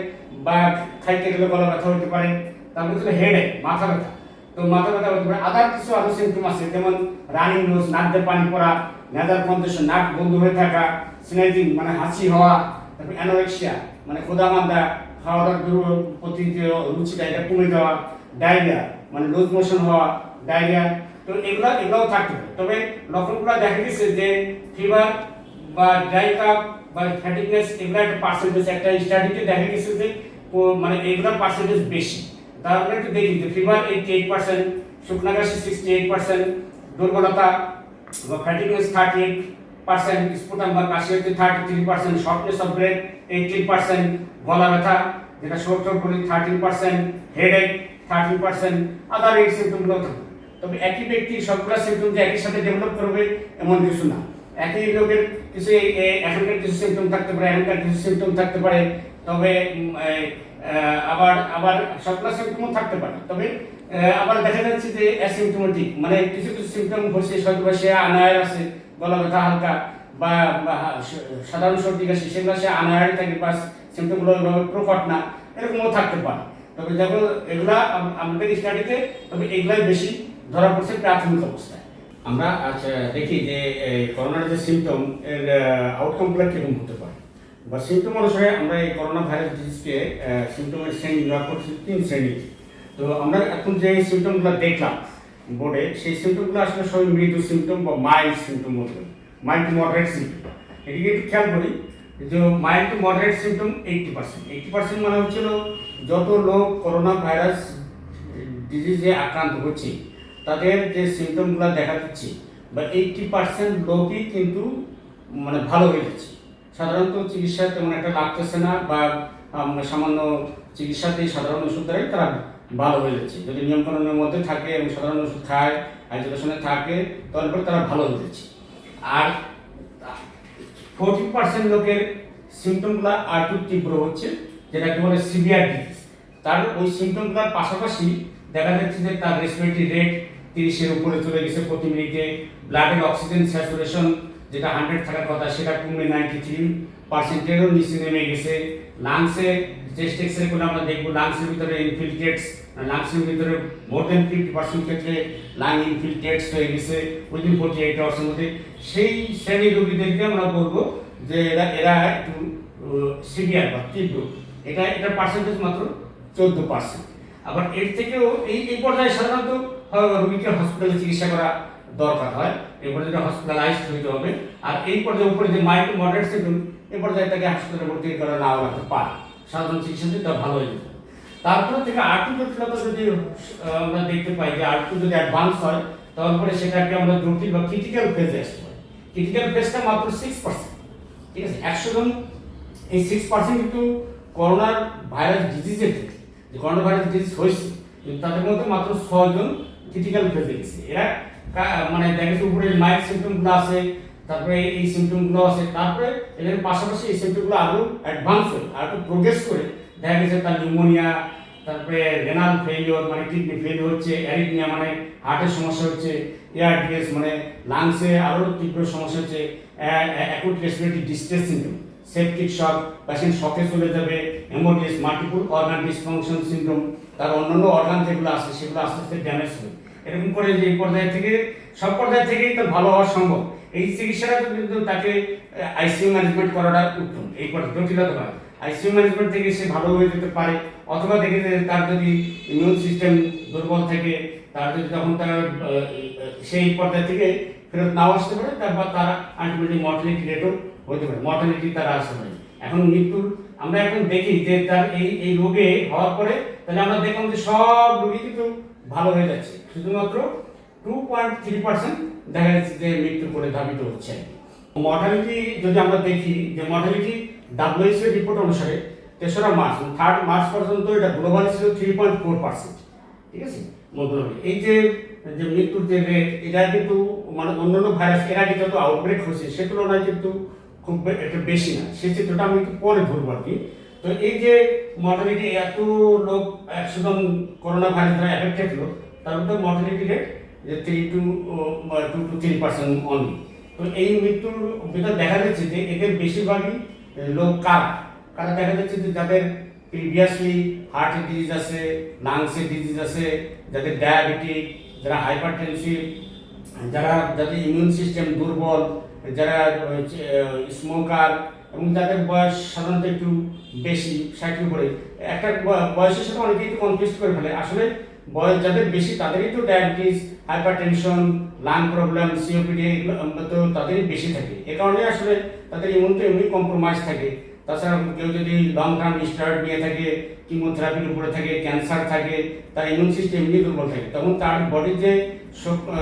বা খাইতে গেলে গলা ব্যথা হতে পারে। তারপরে ছিল হেডেক, মাথা ব্যথা। তো মাথা ব্যথা হতে পারে। আদার কিছু আরো সিমটম আছে, যেমন রানিং নোজ, নাক দিয়ে পানি পড়া, নেজাল কনজেশন, নাক বন্ধ হয়ে থাকা, স্নেজিং মানে হাঁচি হওয়া, তারপরে অ্যানোরেক্সিয়া মানে ক্ষুধামান্দা, খাওয়ার প্রতি যে রুচিটা এটা কমে যাওয়া, ডায়রিয়া মানে লুজ মোশন হওয়া, ডায়রিয়া। তো এগুলাও থাকতে পারে। তবে লক্ষণগুলো দেখা গেছে যে ফিভার বা ড্রাই কাফ বা ফ্যাটিকনেস, এগুলা একটা পার্সেন্টেজ, একটা স্টাডিতে দেখা গেছে যে মানে এগুলোর পার্সেন্টেজ বেশি। তারপরে একটু দেখি যে ফিভার 88%, শুকনা কাশি 68%, দুর্বলতা বা ফ্যাটিকনেস 38%, স্পুটাম বা কাশি হচ্ছে 33%, শর্টনেস অফ ব্রেথ 18%, গলা ব্যথা যেটা শোর থ্রোট বলি 13%, হেডেক 13%, আদার এই সিমটমগুলো থাকে। তবে একই ব্যক্তি সবগুলো সিমটম যে একই সাথে ডেভেলপ করবে এমন কিছু না। একই লোকের কিছু এখনকার কিছু সিমটম থাকতে পারে, এখনকার কিছু সিমটম থাকতে পারে। তবে আবার সবগুলো সিমটমও থাকতে পারে। তবে আবার দেখা যাচ্ছে যে অ্যাসিমটমেটিক মানে কিছু সিমটম হচ্ছে, হয়তো সে আনায়ার আছে, গলা ব্যথা হালকা বা সাধারণ সর্দি কাশি, সেগুলো সে আনায়ার থাকে বা সিমটমগুলো প্রকট না, এরকমও থাকতে পারে। তবে যখন এগুলা আমাদের স্টাডিতে, তবে এগুলাই বেশি ধরা পড়ছে প্রাথমিক অবস্থায়। আমরা আচ্ছা দেখি যে করোনার যে সিমটম এর আউটকামগুলো কিরকম হতে পারে বা সিমটম অনুসারে আমরা এই করোনা ভাইরাস ডিজিজকে সিমটমের শ্রেণী বিভাগ করছি 3 শ্রেণীতে। তো আমরা এখন যে সিমটমগুলো দেখলাম বোর্ডে, সেই সিমটমগুলো আসলে সবই মৃদু সিমটম বা মাইল্ড সিমটম বলতে, মাইল্ড টু মডারেট সিমটম। এদিকে একটু খেয়াল করি যে মাইল্ড টু মডারেট সিমটম 80% মানে হচ্ছিল যত লোক করোনা ভাইরাস ডিজিজে আক্রান্ত হচ্ছে তাদের যে সিমটমগুলো দেখা দিচ্ছে বা 80% লোকই কিন্তু মানে ভালো হয়ে যাচ্ছে। সাধারণত চিকিৎসা তেমন একটা লাগতেছে না বা সামান্য চিকিৎসাতেই সাধারণ ওষুধ দ্বারাই তারা ভালো হয়ে যাচ্ছে। যদি নিয়মকানুনের মধ্যে থাকে এবং সাধারণ ওষুধ খায়, আইসোলেশনে থাকে, তারপরে তারা ভালো হয়ে যাচ্ছে। আর 40% লোকের সিমটমগুলো আর একটু তীব্র হচ্ছে, যেটাকে বলে সিভিয়ার ডিজিজ। তার ওই সিমটমগুলোর পাশাপাশি দেখা যাচ্ছে যে তার রেসপিরেটরি রেট 30-এর উপরে চলে গেছে প্রতি মিনিটে, ব্লাডের অক্সিজেন স্যাচুরেশন যেটা 100 থাকার কথা সেটা কমে 93%-এরও নিচে নেমে গেছে। লাংসে চেস্ট এক্সরে করে আমরা দেখবো লাংসের ভিতরে ইনফিল্ট্রেটস, লাংসের ভিতরে মোর দেন 50% ক্ষেত্রে লাং ইনফিল্ট্রেটস হয়ে গেছে উইদিন 48 আওয়ার্সের মধ্যে। সেই শ্রেণীর রোগীদেরকে আমরা বলবো যে এরা একটু সিভিয়ার বা তীব্র। এটা পার্সেন্টেজ মাত্র 14%। আবার এর থেকেও এই পর্যায়ে সাধারণত রোগীকে হসপিটালে চিকিৎসা করা দরকার হয়, এই পর্যায়ে হসপিটালাইজড হইতে হবে। আর এই পর্যায়ে উপরে যে মাইল্ড টু মডারেট সিমটম, এই পর্যায়ে তাকে হাসপাতালে ভর্তি করা নাও রাখতে পারে, সাধারণ চিকিৎসাতে তা ভালো হয়ে যেতে। তারপরে থেকে আর্টু জটিলতা যদি আমরা দেখতে পাই যে আর্টু যদি অ্যাডভান্স হয়, তারপরে সেটাকে আমরা জটিল বা ক্রিটিক্যাল ফেজে আসতে পারি। ক্রিটিক্যাল ফেজটা মাত্র 6%, ঠিক আছে। 100 জন, এই 6% কিন্তু করোনার ভাইরাস ডিজিজের থেকে, যে করোনা ভাইরাস ডিজিজ হয়েছে কিন্তু তাদের মধ্যে মাত্র 6 জন ক্রিটিক্যাল ফেজে গেছে। এরা মানে দেখেছে উপরে মাইল্ড সিমটমগুলো আছে, তারপরে এই সিমটমগুলো আছে, তারপরে এদের পাশাপাশি এই সিমটমগুলো আরো অ্যাডভান্স হয়ে আর একটু প্রোগ্রেস করে দেখা গেছে তার নিউমোনিয়া, তারপরে রেনাল ফেলিওর মানে কিডনি ফেল হচ্ছে, অ্যারিথমিয়া মানে হার্টের সমস্যা হচ্ছে, এআরডিএস মানে লাংসে আরো তীব্র সমস্যা হচ্ছে, acute respiratory distress syndrome, septic shock, patient শকে চলে যাবে, হেমোডিস, মাল্টিপল অর্গান ডিসফাংশন সিনড্রোম, তার অন্যান্য অর্গান যেগুলো আছে সেগুলো আস্তে আস্তে ড্যামেজ হবে। এরকম করে যে পর্যায় থেকে সব পর্যায় থেকেই তার ভালো হওয়া সম্ভব। এই চিকিৎসাটা কিন্তু তাকে আইসিইউ ম্যানেজমেন্ট করাটা উত্তম। এই পর্যায়ে জটিলতা হয় আইসিইউ ম্যানেজমেন্ট থেকে সে ভালো হয়ে যেতে পারে, অথবা দেখে যে তার যদি ইমিউন সিস্টেম দুর্বল থাকে, তার যদি তখন তার সেই পর্যায় থেকে ফেরত নাও আসতে পারে, তারপর তার আলটিমেটলি মর্টালিটি রেটও হতে পারে, মর্টালিটি তারা আসতে পারে। এখন মৃত্যুর আমরা এখন দেখি যে তার এই রোগে হওয়ার পরে তাহলে আমরা দেখলাম যে সব রোগী কিন্তু ভালো হয়ে যাচ্ছে, শুধুমাত্র 2.3% দেখা যাচ্ছে যে মৃত্যুর করে ধাবিত হচ্ছে। মর্টালিটি যদি আমরা দেখি যে মর্টালিটি WHO রিপোর্ট অনুসারে 3রা মার্চ 3rd মার্চ পর্যন্ত এটা গ্লোবাল ছিল 3.4%, ঠিক আছে। এই যে যে মৃত্যুর যে রেট, এটা কিন্তু মানে অন্যান্য ভাইরাস এর আগে যত আউটব্রেক হয়েছে সে তুলনায় কিন্তু খুব একটা বেশি না। সেই চিত্রটা আমি একটু পরে ধরবো আর কি। তো এই যে মর্টালিটি, এত লোক 100 জন করোনা ভাইরাস দ্বারা এফেক্টেড লোক, তার মধ্যে মর্টালিটি রেট যে 2 to 3% অনলি। তো এই মৃত্যুর ভিতরে দেখা যাচ্ছে যে এদের বেশিরভাগই লোক কারা কারা দেখা যাচ্ছে যে যাদের প্রিভিয়াসলি হার্টের ডিজিজ আছে, লাংসের ডিজিজ আছে, যাদের ডায়াবেটিক, যারা হাইপারটেনসিভ, যাদের ইমিউন সিস্টেম দুর্বল, যারা স্মোকার, এবং যাদের বয়স সাধারণত একটু বেশি 60-এর উপরে। একটা বয়সের সাথে অনেকেই একটু কনফিউজ করে ফেলে। আসলে বয়স যাদের বেশি তাদেরই তো diabetes, hypertension, lung problem, COPD তো তাদেরই বেশি থাকে। এ কারণে আসলে তাদের ইমিউন তো এমনি কম্প্রোমাইজ থাকে। তাছাড়া কেউ যদি লং টার্ম স্টেরয়েড নিয়ে থাকে, কিমোথেরাপির উপরে থাকে, ক্যান্সার থাকে, তার ইমিউন সিস্টেম এমনি দুর্বল থাকে, তখন তার বডির যে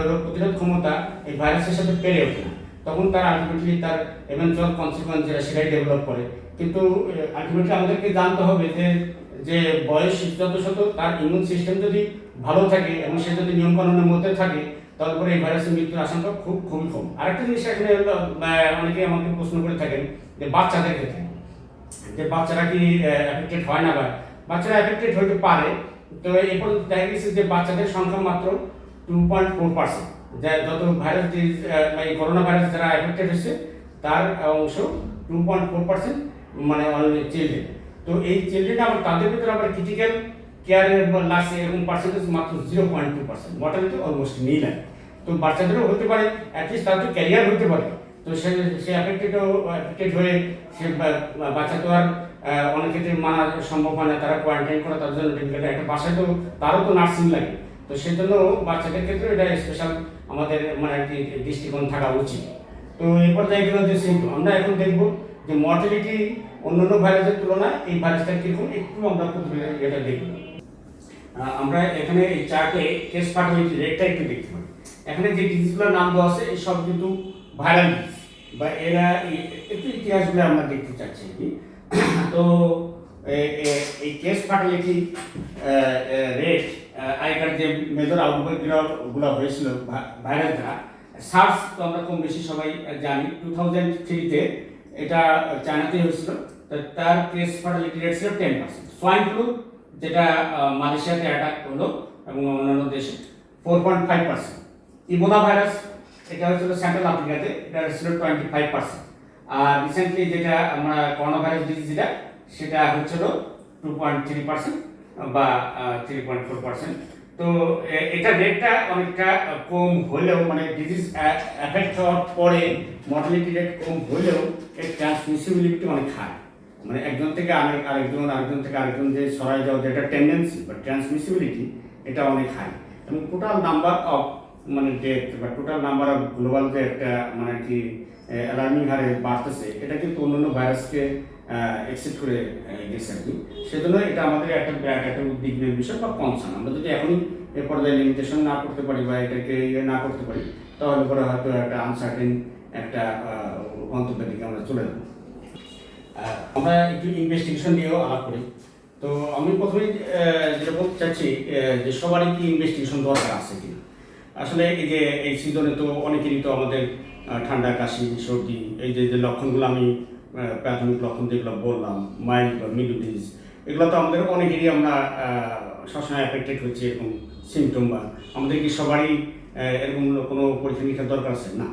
রোগ প্রতিরোধ ক্ষমতা এই ভাইরাসের সাথে পেরে ওঠে না। তখন তার আলটিমেটলি তার এভেন্টুয়াল কনসিকুয়েন্স যেটা সেটাই ডেভেলপ করে। কিন্তু আলটিমেটলি আমাদেরকে জানতে হবে যে বয়স যত তার ইমিউন সিস্টেম যদি ভালো থাকে এবং সে যদি নিয়মকানুনের মধ্যে থাকে, তারপরে এই ভাইরাসের মৃত্যুর আশঙ্কা খুবই কম। আরেকটা জিনিস এখানে অনেকে আমাকে প্রশ্ন করে থাকেন যে বাচ্চাদের ক্ষেত্রে, যে বাচ্চারা কি এফেক্টেড হয় না, বা বাচ্চারা এফেক্টেড হতে পারে। তো এই পর্যন্ত দেখা গেছে যে বাচ্চাদের সংখ্যা মাত্র 2.4%, যত ভাইরাস এই করোনা ভাইরাস যারা এফেক্টেড হয়েছে তার অংশ 2.4%, মানে অনলি চিলড্রেন। তো এই চিলড্রেন আবার তাদের ভিতরে আবার ক্রিটিক্যাল কেয়ারের লাগছে এবং পার্সেন্টেজ মাত্র 0.2%, মর্টালিটি অলমোস্ট নিল। তো বাচ্চাদেরও হতে পারে, অ্যাটলিস্ট তাদের ক্যারিয়ার হতে পারে। তো সে এফেক্টেড হয়ে সে বাচ্চা তো আর অনেক ক্ষেত্রে মানা সম্ভব হয় না, তারা কোয়ারেন্টাইন করা তার জন্য ডিফিকাল্ট। একটা বাসায় তো তারও তো নার্সিং লাগে, তো সেই জন্য বাচ্চাদের ক্ষেত্রে এটা স্পেশাল আমাদের মানে আর কি দৃষ্টিকোণ থাকা উচিত। তো এই পর্যায়ে গেল যে সিম্পটম, আমরা এখন দেখবো যে মর্টালিটি অন্যান্য ভাইরাসের তুলনায় এই ভাইরাসটা কিরকম একটু আমরা এটা দেখব। আমরা এখানে এই চার্টে কেস ফার্টিলিটি রেটটা একটু দেখতে পাই। এখানে যে ডিজিজগুলোর নাম দেওয়া আছে এই সব কিন্তু ভাইরাল ডিজিজ, বা এরা একটু ইতিহাসগুলো আমরা দেখতে চাচ্ছি কি। তো এই কেস ফার্টিলিটি রেট আগেকার যে মেজর আউটব্রেকগুলো হয়েছিল ভাইরাস দ্বারা, সার্স তো আমরা কম বেশি সবাই জানি, 2003-তে এটা চায়নাতে হয়েছিল। তার কেস ফার্টিলিটি রেট ছিল 10%। সোয়াইন ফ্লু যেটা মালয়েশিয়াতে অ্যাটাক হলো এবং অন্যান্য দেশে 4.5%। ইবোলা ভাইরাস এটা হচ্ছিল সেন্ট্রাল আফ্রিকাতে, এটা ছিল 25%। আর রিসেন্টলি যেটা আমরা করোনা ভাইরাস ডিজিজ সেটা হচ্ছিল 2.3% বা 3.4%। তো এটা রেটটা অনেকটা কম হলেও, মানে ডিজিজ এফেক্ট হওয়ার পরে মর্টালিটি রেট কম হলেও এর ট্রান্সমিসিবিলিটি অনেক হাই। মানে একজন থেকে আরেকজন থেকে আরেকজন যে ছড়ায় যাওয়া যেটা টেন্ডেন্সি বা ট্রান্সমিসিবিলিটি, এটা অনেক হাই। এবং টোটাল নাম্বার অফ মানে ডেথ বা টোটাল নাম্বার অফ গ্লোবাল যে একটা মানে কি অ্যালার্মিং হারে বাড়তেছে, এটা কিন্তু অন্যান্য ভাইরাসকে এক্সেপ্ট করে গেছে আর কি। সেজন্য এটা আমাদের একটা উদ্বিগ্নের বিষয় বা কনসার্ন। আমরা যদি এখনই এ পর্যায়ে লিমিটেশন না করতে পারি বা এটাকে না করতে পারি, তাহলে পরে হয়তো একটা আনসার্টেন একটা গন্তব্যের দিকে আমরা চলে যাবো। আমরা একটু ইনভেস্টিগেশন নিয়েও আলাপ করি। তো আমি প্রথমেই যেটা বলতে চাচ্ছি যে সবারই কি ইনভেস্টিগেশন দরকার আছে কিনা। আসলে এই সিজনে তো অনেকেরই তো আমাদের ঠান্ডা, কাশি, সর্দি, এই যে লক্ষণগুলো আমি প্রাথমিক লক্ষণ যেগুলো বললাম, মাইল্ড বা মিডল ডিজিজ, এগুলো তো আমাদের অনেকেরই আমরা সবসময় অ্যাফেক্টেড হচ্ছে এরকম সিমটম। বা আমাদের কি সবারই এরকম কোনো পরীক্ষা নিরীক্ষার দরকার আছে? না,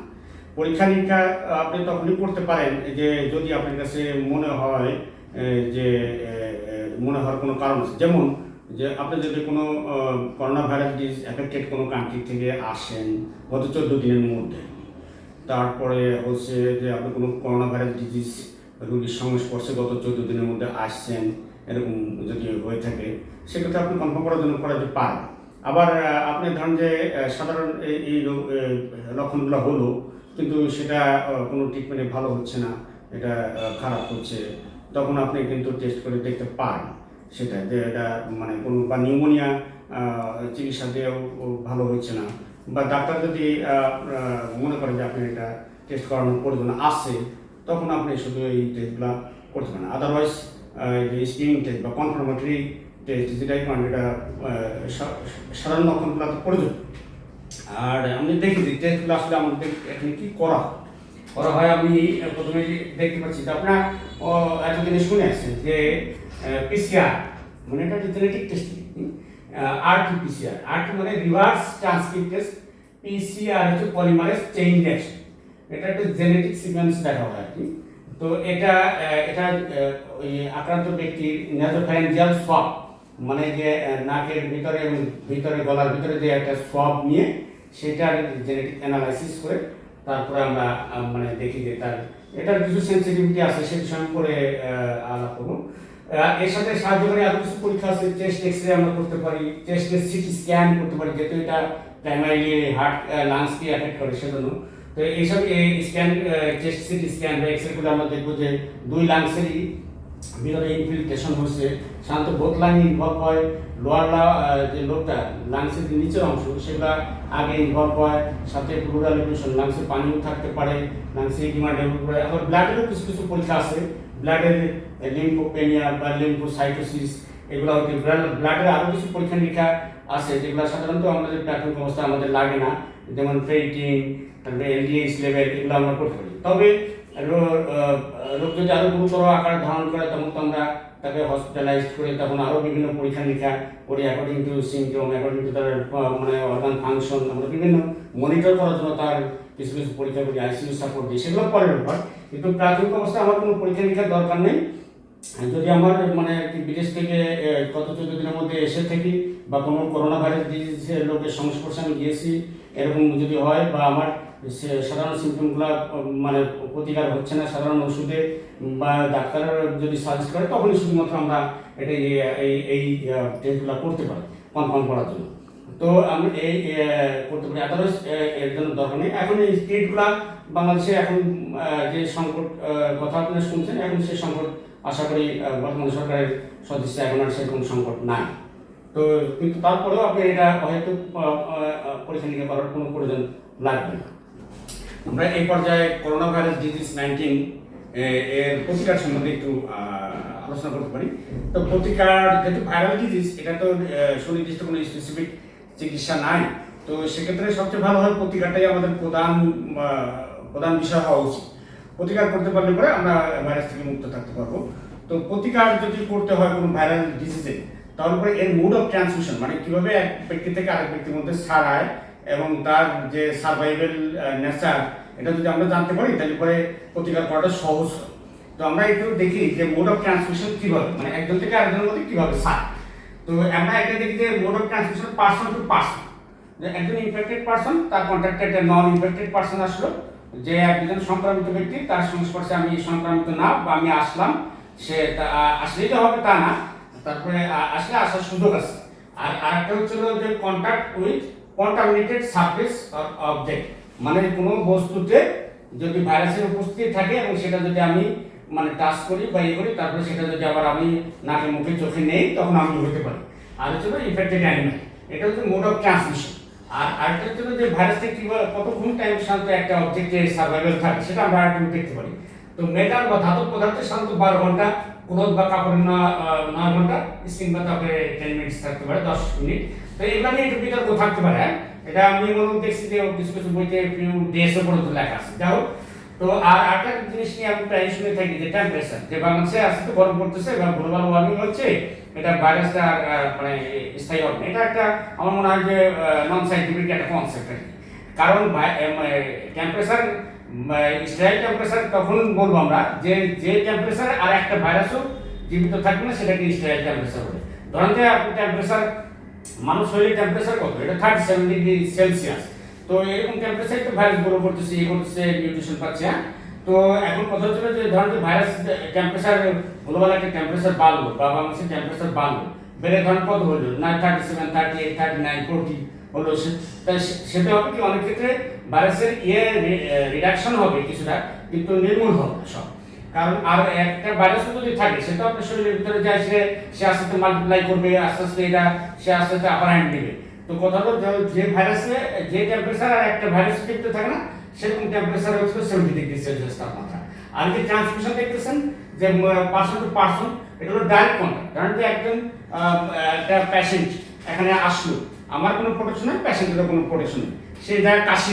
পরীক্ষা নিরীক্ষা আপনি তখনই করতে পারেন যে যদি আপনার কাছে মনে হয় যে মনে হওয়ার কোনো কারণ আছে। যেমন যে আপনি যদি কোনো করোনা ভাইরাস ডিজিজ এফেক্টেড কোনো কান্ট্রি থেকে আসেন গত 14 দিনের মধ্যে, তারপরে হচ্ছে যে আপনি কোনো করোনা ভাইরাস ডিজিজ রোগীর সংস্পর্শে গত 14 দিনের মধ্যে আসছেন, এরকম যদি হয়ে থাকে, সেক্ষেত্রে আপনি কনফার্ম করার জন্য করা যেতে পারেন। আবার আপনি ধরেন যে সাধারণ এই লক্ষণগুলো হলো কিন্তু সেটা কোনো ট্রিটমেন্টে ভালো হচ্ছে না, এটা খারাপ হচ্ছে, তখন আপনি কিন্তু টেস্ট করে দেখতে পারেন সেটা যে এটা মানে কোনো বা নিউমোনিয়া চিকিৎসা দিয়েও ভালো হচ্ছে না, বা ডাক্তার যদি মনে করেন যে আপনি এটা টেস্ট করানোর প্রয়োজন আছে, তখন আপনি শুধু এই টেস্টগুলো করতে পারেন। আদারওয়াইজ যে স্ক্রিনিং টেস্ট বা কনফার্মেটরি টেস্ট যেটাই করেন, এটা সাধারণ লক্ষণগুলো প্রয়োজন। আর আমি দেখি যে টেস্টগুলো আসলে আমাদের এখানে কি করা হয় আমি প্রথমে দেখতে পাচ্ছি যে আপনার এতদিনে শুনে আসছেন যে পিসিআর মানে এটা জেনেটিক টেস্টিং, আরটি-পিসিআর, আরটি মানে রিভার্স ট্রান্সক্রিপ্ট টেস্ট, পিসিআর হচ্ছে পলিমারেজ চেইন রিঅ্যাকশন। এটা একটা জেনেটিক সিকোয়েন্স দেখা হয় আর কি। তো এটা ওই আক্রান্ত ব্যক্তির নাসোফ্যারিঞ্জিয়াল সোয়াব মানে যে নাকের ভিতরে এবং গলার ভিতরে যে একটা সোয়াব নিয়ে সেটার জেনেটিক অ্যানালাইসিস করে তারপরে আমরা মানে দেখি যে এটার কিছু সেন্সিটিভিটি আছে, সে বিষয়ে পরে আলাপ করবো। এর সাথে সাহায্য করে আরো কিছু পরীক্ষা আছে, চেস্ট এক্সরে আমরা করতে পারি, চেস্টের সিটি স্ক্যান করতে পারি, যেহেতু এটা প্রাইমারিলি হার্ট লাংসকে অ্যাফেক্ট করে সেজন্য। তো এইসব স্ক্যান, চেস্ট সিটি স্ক্যান বা এক্সরে করে আমরা দেখবো যে দুই লাংসেরই ভিতরে ইনফিল্ট্রেশন হচ্ছে। সাধারণত বোথ লাং ইনভলভ হয়, লোয়ার যে লোকটা লাংসের যে নিচের অংশ সেগুলো আগে ইনভলভ হয়, সাথে প্লুরাল ইভলিউশন, লাংসে পানিও থাকতে পারে, লাংসে ইডিমা ডেভেলপ করে। আবার ব্লাডেরও কিছু পরীক্ষা আছে, ব্লাডের লিম্ফোপেনিয়া বা লিম্ফোসাইটোসিস, এগুলো হচ্ছে ব্লাডের আরও কিছু পরীক্ষা নিরীক্ষা আছে যেগুলো সাধারণত আমাদের প্রাথমিক অবস্থা আমাদের লাগে না, যেমন ফেরিটিন, তারপরে এলডিএইচ লেভেল, এগুলো আমরা করতে পারি। তবে রোগ যদি আরও গুরুতর আকার ধারণ করে তখন তো আমরা তাকে হসপিটালাইজ করে তখন আরও বিভিন্ন পরীক্ষা নিরীক্ষা করি according to symptom, according to তার মানে অর্গান ফাংশন, আমরা বিভিন্ন মনিটর করার জন্য তার কিছু পরীক্ষা করি, আইসিইউ সাপোর্ট দিই, সেগুলো পরের ব্যাপার। কিন্তু প্রাথমিক অবস্থায় আমার কোনো পরীক্ষা নিরীক্ষার দরকার নেই। যদি আমার মানে বিদেশ থেকে গত 14 দিনের মধ্যে এসে থাকি বা কোনো করোনা ভাইরাস ডিজিজের লোকের সংস্পর্শে আমি গিয়েছি এরকম যদি হয়, বা আমার সাধারণ সিমটমগুলো মানে প্রতিকার হচ্ছে না সাধারণ ওষুধে বা ডাক্তার যদি সাজেস্ট করে, তখনই শুধুমাত্র আমরা এটা এই টেস্টগুলো করতে পারি কনফার্ম করার জন্য। তো আমি এই করতে পারি, আদারওয়াইজ এর জন্য দরকার নেই। এখন এই স্টেটগুলো বাংলাদেশে এখন যে সংকট কথা আপনারা শুনছেন, এখন সেই সংকট আশা করি বর্তমান সরকারের সদস্য এখন আর সেরকম সংকট নাই। তো কিন্তু তারপরেও আপনি এটা হয়তো পরীক্ষা নিরীক্ষা করার কোনো প্রয়োজন লাগবে না। আমরা এই পর্যায়ে করোনা ভাইরাস ডিজিজ 19 এর প্রতিকার সম্বন্ধে একটু আলোচনা করতে পারি। তো প্রতিকার যেহেতু ভাইরাল ডিজিজ, এটা তো সুনির্দিষ্ট কোনো স্পেসিফিক চিকিৎসা নাই, তো সেক্ষেত্রে সবচেয়ে ভালো হয় প্রতিকারটাই আমাদের প্রধান বিষয় হওয়া উচিত। প্রতিকার করতে পারলে পরে আমরা ভাইরাস থেকে মুক্ত থাকতে পারবো। তো প্রতিকার যদি করতে হয় কোনো ভাইরাল ডিজিজে, তারপরে এর মোড অফ ট্রান্সমিশন মানে কিভাবে এক ব্যক্তি থেকে আরেক ব্যক্তির মধ্যে ছড়ায় এবং তার যে সার্ভাইভাল নেচার, এটা যদি আমরা জানতে পারি তাহলে পরে প্রতিকার করাটা সহজ হয়। তো আমরা একটু দেখি যে মোড অফ ট্রান্সমিশন কিভাবে মানে একজন থেকে আরেকজনের মধ্যে কিভাবে ছড়ায়। তো আমরা এটা দেখি যে mode of transmission person to person, যে একজন ইনফেক্টেড পার্সন তার কন্ট্যাক্টে একটা নন ইনফেক্টেড পার্সন আসলো, যে একজন সংক্রামিত ব্যক্তি তার সংস্পর্শে আমি সংক্রামিত না বা আমি আসলাম, সে আসলেই তো হবে তা না, তারপরে আসলে আসার সুযোগ আছে। আর আরেকটা হচ্ছিল যে contact with contaminated surface or object, মানে কোনো বস্তুতে যদি ভাইরাসের উপস্থিতি থাকে এবং সেটা যদি আমি মানে টাচ করি বা ইয়ে করি, তারপরে সেটা যদি আবার আমি নাকে মুখে চোখে নেই তখন আমি হতে পারি। আর হচ্ছে ইনফেক্টেড অ্যানিমেল, এটা হচ্ছে মোড অফ ট্রান্সমিশন। আর আরেকটা হচ্ছে যে ভাইরাসটা কিভাবে কতক্ষণ টাইম সাধারণত একটা অবজেক্টের সার্ভাইভাল থাকে সেটা আমরা একটু দেখতে পারি। তো মেটাল বা ধাতব পদার্থে সাধারণত 12 ঘন্টা, ক্লোথ বা কাপড়ের 9 ঘন্টা, স্কিন বা ত্বকে 10 মিনিট থাকতে পারে, 10 মিনিট। তো এগুলো নিয়ে একটু বিতর্ক থাকতে পারে। এটা আমি দেখছি যে কিছু বইতে ফিউ ডেজও পর্যন্ত লেখা আছে। যাই হোক, তো আর একটা জিনিস নিয়ে আমি প্রায় শুনে থাকি যে টেম্পারেচার, যে বাংলাদেশে আজকে তো গরম পড়তেছে বা গ্লোবাল ওয়ার্মিং হচ্ছে, এটা ভাইরাসটা মানে স্থায়ী হবে না। এটা একটা আমার মনে হয় যে নন সাইন্টিফিক একটা কনসেপ্ট আর কি। কারণ টেম্পারেচার স্টেরাইল টেম্পারেচার তখন বলবো আমরা যে টেম্পারেচার আর একটা ভাইরাসও জীবিত থাকবে না, সেটাকে স্টেরাইল টেম্পারেচার বলে। ধরেন যে আপনি টেম্পারেচার মানুষ শরীরের টেম্পারেচার কত, এটা 37 ডিগ্রি সেলসিয়াস। তো এরকম টেম্পারেচার তো ভাইরাস গ্রো করতেছে, করতেছে, মিউটেশন পাচ্ছে। তো এখন কথা হচ্ছে যে ধরেন যে ভাইরাস টেম্পারেচার গ্লোবাল একটা টেম্পারেচার বাড়লো বা বাংলাদেশের টেম্পারেচার বাড়লো, বেড়ে ধরেন কত হলো না 37, 38, 39, 40 হলো, সেটা হবে কি অনেক ক্ষেত্রে ভাইরাসের রিডাকশন হবে কিছুটা, কিন্তু নির্মূল হবে না সব। কারণ আর একটা ভাইরাস যদি থাকে সেটা আপনার শরীরের ভিতরে যায়, সে আস্তে আস্তে মাল্টিপ্লাই করবে, আস্তে আস্তে এটা সে আস্তে আস্তে আপার হ্যান্ড নেবে। তো কথা হলো যে ভাইরাসে যে টেম্পারেচার আর একটা ভাইরাসের ক্ষেত্রে থাকে না, সেরকম টেম্পারেচার হচ্ছে 70 ডিগ্রি সেলসিয়াস তাপমাত্রা। আর যে ট্রান্সমিশন দেখতেছেন যে পার্সন টু পার্সন, এটা হলো ডাইরেক্ট কন্ট্যাক্ট। কারণ যে একজন একটা পেশেন্ট এখানে আসলো, আমার কোনো প্রোটেকশন নেই, পেশেন্টেরও কোনো প্রোটেকশন নেই, সেই জায়গায় কাশি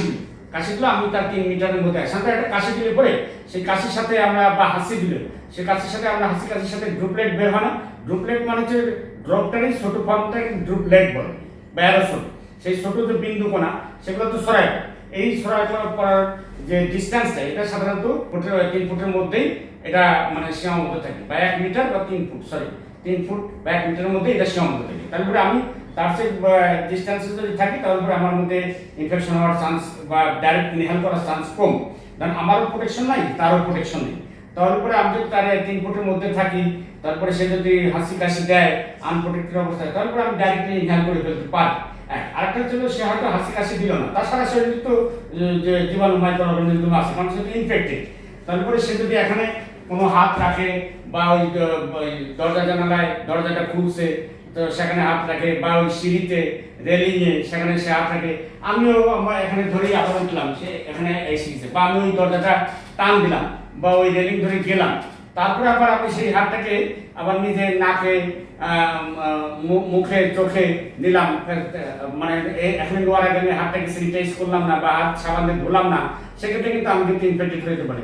দিলে আমি তার 3 মিটারের মধ্যে সাধারণত একটা কাশি দিলে পরে সেই কাশির সাথে আমরা বা হাসি দিলে সেই কাশির সাথে আমরা কাশির সাথে ড্রপলেট বের হয় না। ড্রপলেট মানে হচ্ছে ড্রপটারই ছোট ফর্মটাকে ড্রপলেট বলে বা অ্যারোসল। সেই ছোট যে বিন্দু কণা সেগুলো তো ছড়ায়। এই ছড়ায় পড়ার যে ডিস্টেন্সটা এটা সাধারণত 3 ফুটের মধ্যেই এটা মানে সীমাবদ্ধ থাকে, বা 1 মিটার বা 3 ফুট, 3 ফুট বা 1 মিটারের মধ্যে এটা সীমাবদ্ধ থাকে। তারপরে আমি তার চেয়ে ডিস্টেন্সে যদি থাকি তাহলে আমার মধ্যে ইনফেকশন হওয়ার চান্স বা ডাইরেক্ট ইনহেল করার চান্স কম, কারণ আমারও প্রোটেকশন নাই, তারও প্রোটেকশন নেই। তারপরে আমি যদি তার 3 ফুটের মধ্যে থাকি, তারপরে সে যদি হাসি কাশি দেয় আনপ্রোটেক্টেড অবস্থায়, তারপরে আমি ডাইরেক্টলি ইনহেল করে ফেলতে পারি। আরেকটা ছিল সে হয়তো হাসি কাশি দিল না, তাছাড়া সে কিন্তু যে জীবাণু মাইক্রোঅর্গানিজম আছে, কারণ সে ইনফেক্টেড। তারপরে সে যদি এখানে কোনো হাত রাখে বা ওই দরজা জানালায় দরজাটা খুলছে তো সেখানে হাত রাখে, বা ওই সিঁড়িতে রেলিংয়ে সেখানে সে হাত রাখে, আমিও আমার এখানে ধরেই আবরণ দিলাম, সে এখানে এসে গেছে, বা আমি ওই দরজাটা টান দিলাম বা ওই রেলিং ধরে গেলাম, তারপরে আবার আমি সেই হাতটাকে আবার নিজের নাকে মুখে চোখে নিলাম, মানে এখানে নোয়ার আগে আমি হাতটাকে স্যানিটাইজ করলাম না বা হাত সাবান দিয়ে ধুলাম না, সেক্ষেত্রে কিন্তু আমি কিন্তু ইনফেক্টেড হতে পারি।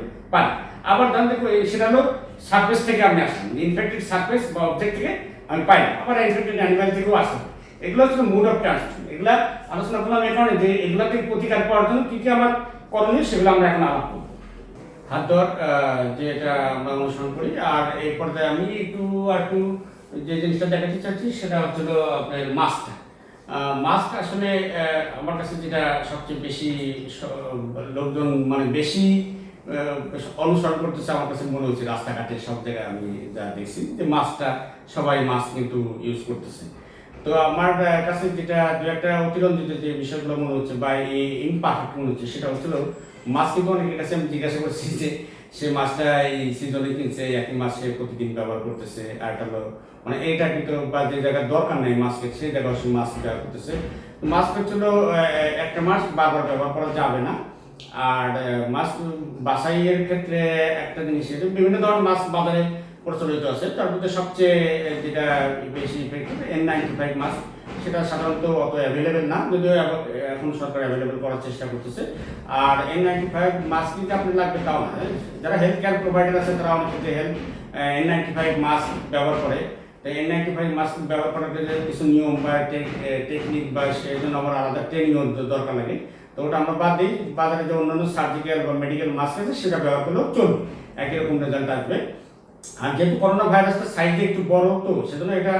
আবার ধরেন দেখো সেটা হলো সারফেস থেকে আমি আসলাম, ইনফেক্টেড সারফেস বা অবজেক্ট থেকে আমি পাই, আবার ইনফেক্টেড অ্যানিমাল থেকেও আসলাম। এগুলো হচ্ছে মোড অফ ট্রান্সমিশন। এগুলা আলোচনা করলাম এই কারণে যে এগুলা থেকে প্রতিকার পাওয়ার জন্য কি কি আমার করণীয় সেগুলো আমরা এখন আলাপ করবো। হাত ধোয়ার যে এটা আমরা অনুসরণ করি, আর এই পর্যায়ে আমি একটু যে জিনিসটা দেখাতে চাচ্ছি সেটা হচ্ছিল আপনার মাস্ক। আসলে আমার কাছে যেটা সবচেয়ে বেশি লোকজন মানে বেশি অনুসরণ করতেছে আমার কাছে মনে হচ্ছে রাস্তাঘাটে সব জায়গায় আমি যা দেখছি যে সবাই মাস্ক কিন্তু ইউজ করতেছে। তো আমার কাছে যেটা দু একটা অতিরঞ্জিত যে বিষয়গুলো মনে হচ্ছে বা ইমপারফেক্ট মনে হচ্ছে সেটা হচ্ছিল মাস্ক কিন্তু অনেকের কাছে আমি জিজ্ঞাসা করছি যে সে মাছটা এই সিজনে কিনছে, একই মাছ সে প্রতিদিন ব্যবহার করতেছে, আর একটা মানে এইটা কিন্তু বা যে জায়গায় দরকার নেই মাস্কের সেই জায়গায় সে মাস্ক ব্যবহার করতেছে। মাস্ক হচ্ছিল একটা মাস বারবার ব্যবহার করা যাবে না। আর মাস্ক বাছাইয়ের ক্ষেত্রে একটা জিনিস, বিভিন্ন ধরনের মাস্ক বাজারে প্রচলিত আছে, তার মধ্যে সবচেয়ে যেটা বেশি ইফেক্টিভ N95 মাস্ক, সেটা সাধারণত অত অ্যাভেলেবেল না, যদিও এখন সরকার অ্যাভেলেবেল করার চেষ্টা করতেছে। আর N95 মাস্ক কিন্তু আপনার লাগবে তাও না, যারা হেলথ কেয়ার প্রোভাইডার আছে তারা অনেক ক্ষেত্রে N95 মাস্ক ব্যবহার করে। তো N95 মাস্ক ব্যবহার করার ক্ষেত্রে কিছু নিয়ম বা টেকনিক বা সেই জন্য আমার আলাদা ট্রেনিং দরকার লাগে। তো ওটা আমরা বাদ দিই, বাজারে যে অন্যান্য সার্জিক্যাল বা মেডিকেল মাস্ক আছে সেটা ব্যবহার করলেও চলবে, একই রকম রেজাল্ট আসবে। আর যেহেতু করোনা ভাইরাসটা সাইজে একটু বড়, তো সেজন্য এটা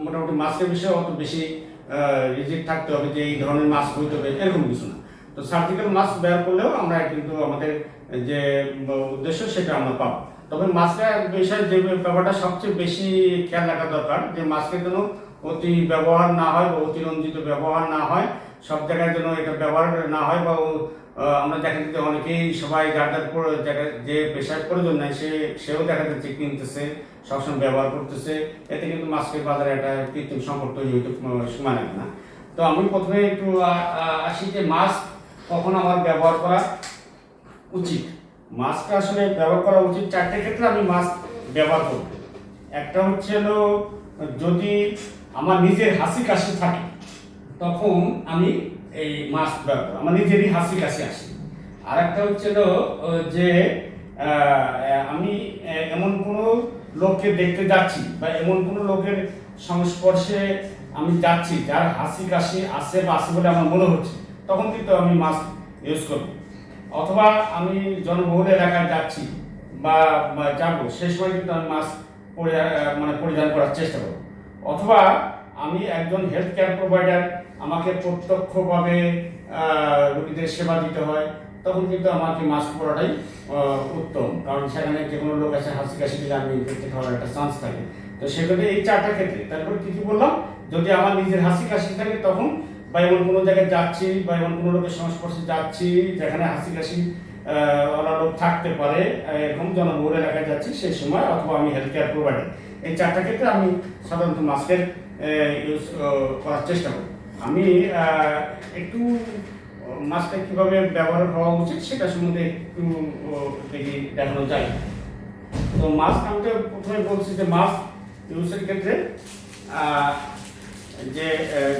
মোটামুটি মাস্কের বিষয়ে অত বেশি রিজিড থাকতে হবে যে এই ধরনের মাস্ক হইতে হবে এরকম কিছু না। তো সার্জিক্যাল মাস্ক ব্যবহার করলেও আমরা কিন্তু আমাদের যে উদ্দেশ্য সেটা আমরা পাবো। তবে মাস্কের বিষয়ে যে ব্যাপারটা সবচেয়ে বেশি খেয়াল রাখা দরকার যে মাস্কের জন্য অতি ব্যবহার না হয় বা অতিরঞ্জিত ব্যবহার না হয়, সব জায়গায় যেন এটা ব্যবহার না হয়, বা আমরা দেখা যাচ্ছে অনেকেই সবাই যার যে পেশার প্রয়োজন নাই সেও দেখা যাচ্ছে কিনতেছে, সবসময় ব্যবহার করতেছে, এতে কিন্তু মাস্কের বাজারে একটা কৃত্রিম সংকট তৈরি হইতে সময় লাগে না। তো আমি প্রথমে একটু আসি যে মাস্ক কখন আমার ব্যবহার করা উচিত। মাস্কটা আসলে ব্যবহার করা উচিত চারটে ক্ষেত্রে আমি মাস্ক ব্যবহার করব। একটা হচ্ছে হলো যদি আমার নিজের হাসি কাশি থাকে তখন আমি এই মাস্ক ব্যবহার করি, আমার নিজেরই হাসি কাশি আসে। আর একটা হচ্ছে যে আমি এমন কোনো লোককে দেখতে যাচ্ছি বা এমন কোনো লোকের সংস্পর্শে আমি যাচ্ছি যার হাসি কাশি আসে বা আসে বলে আমার মনে হচ্ছে, তখন কিন্তু আমি মাস্ক ইউজ করব। অথবা আমি জনবহুল এলাকায় যাচ্ছি বা যাবো, সেই সময় কিন্তু আমি মাস্ক পরিধান করার চেষ্টা করব। অথবা আমি একজন হেলথ কেয়ার প্রোভাইডার, আমাকে প্রত্যক্ষভাবে রোগীদের সেবা দিতে হয়, তখন কিন্তু আমাকে মাস্ক পরাটাই উত্তম, কারণ সেখানে যে কোনো লোক আছে হাসি কাশি দিলে আমি ইনফেক্টেড হওয়ার একটা চান্স থাকে। তো সেক্ষেত্রে এই চারটা ক্ষেত্রে তারপরে কি বললাম, যদি আমার নিজের হাসি কাশি থাকে তখন, বা এমন কোনো জায়গায় যাচ্ছি বা এমন কোনো লোকের সংস্পর্শে যাচ্ছি যেখানে হাসি কাশি লোক থাকতে পারে, এরকম জনবহুল এলাকায় যাচ্ছি সেই সময়, অথবা আমি হেলথ কেয়ার প্রোভাইডার, এই চারটা ক্ষেত্রে আমি সাধারণত মাস্কের ইউজ করার চেষ্টা করি। আমি একটু মাস্কটা কীভাবে ব্যবহার হওয়া উচিত সেটা সম্বন্ধে একটু দেখি দেখানো যায়। তো মাস্ক আমি তো প্রথমে বলছি যে মাস্ক ইউজের ক্ষেত্রে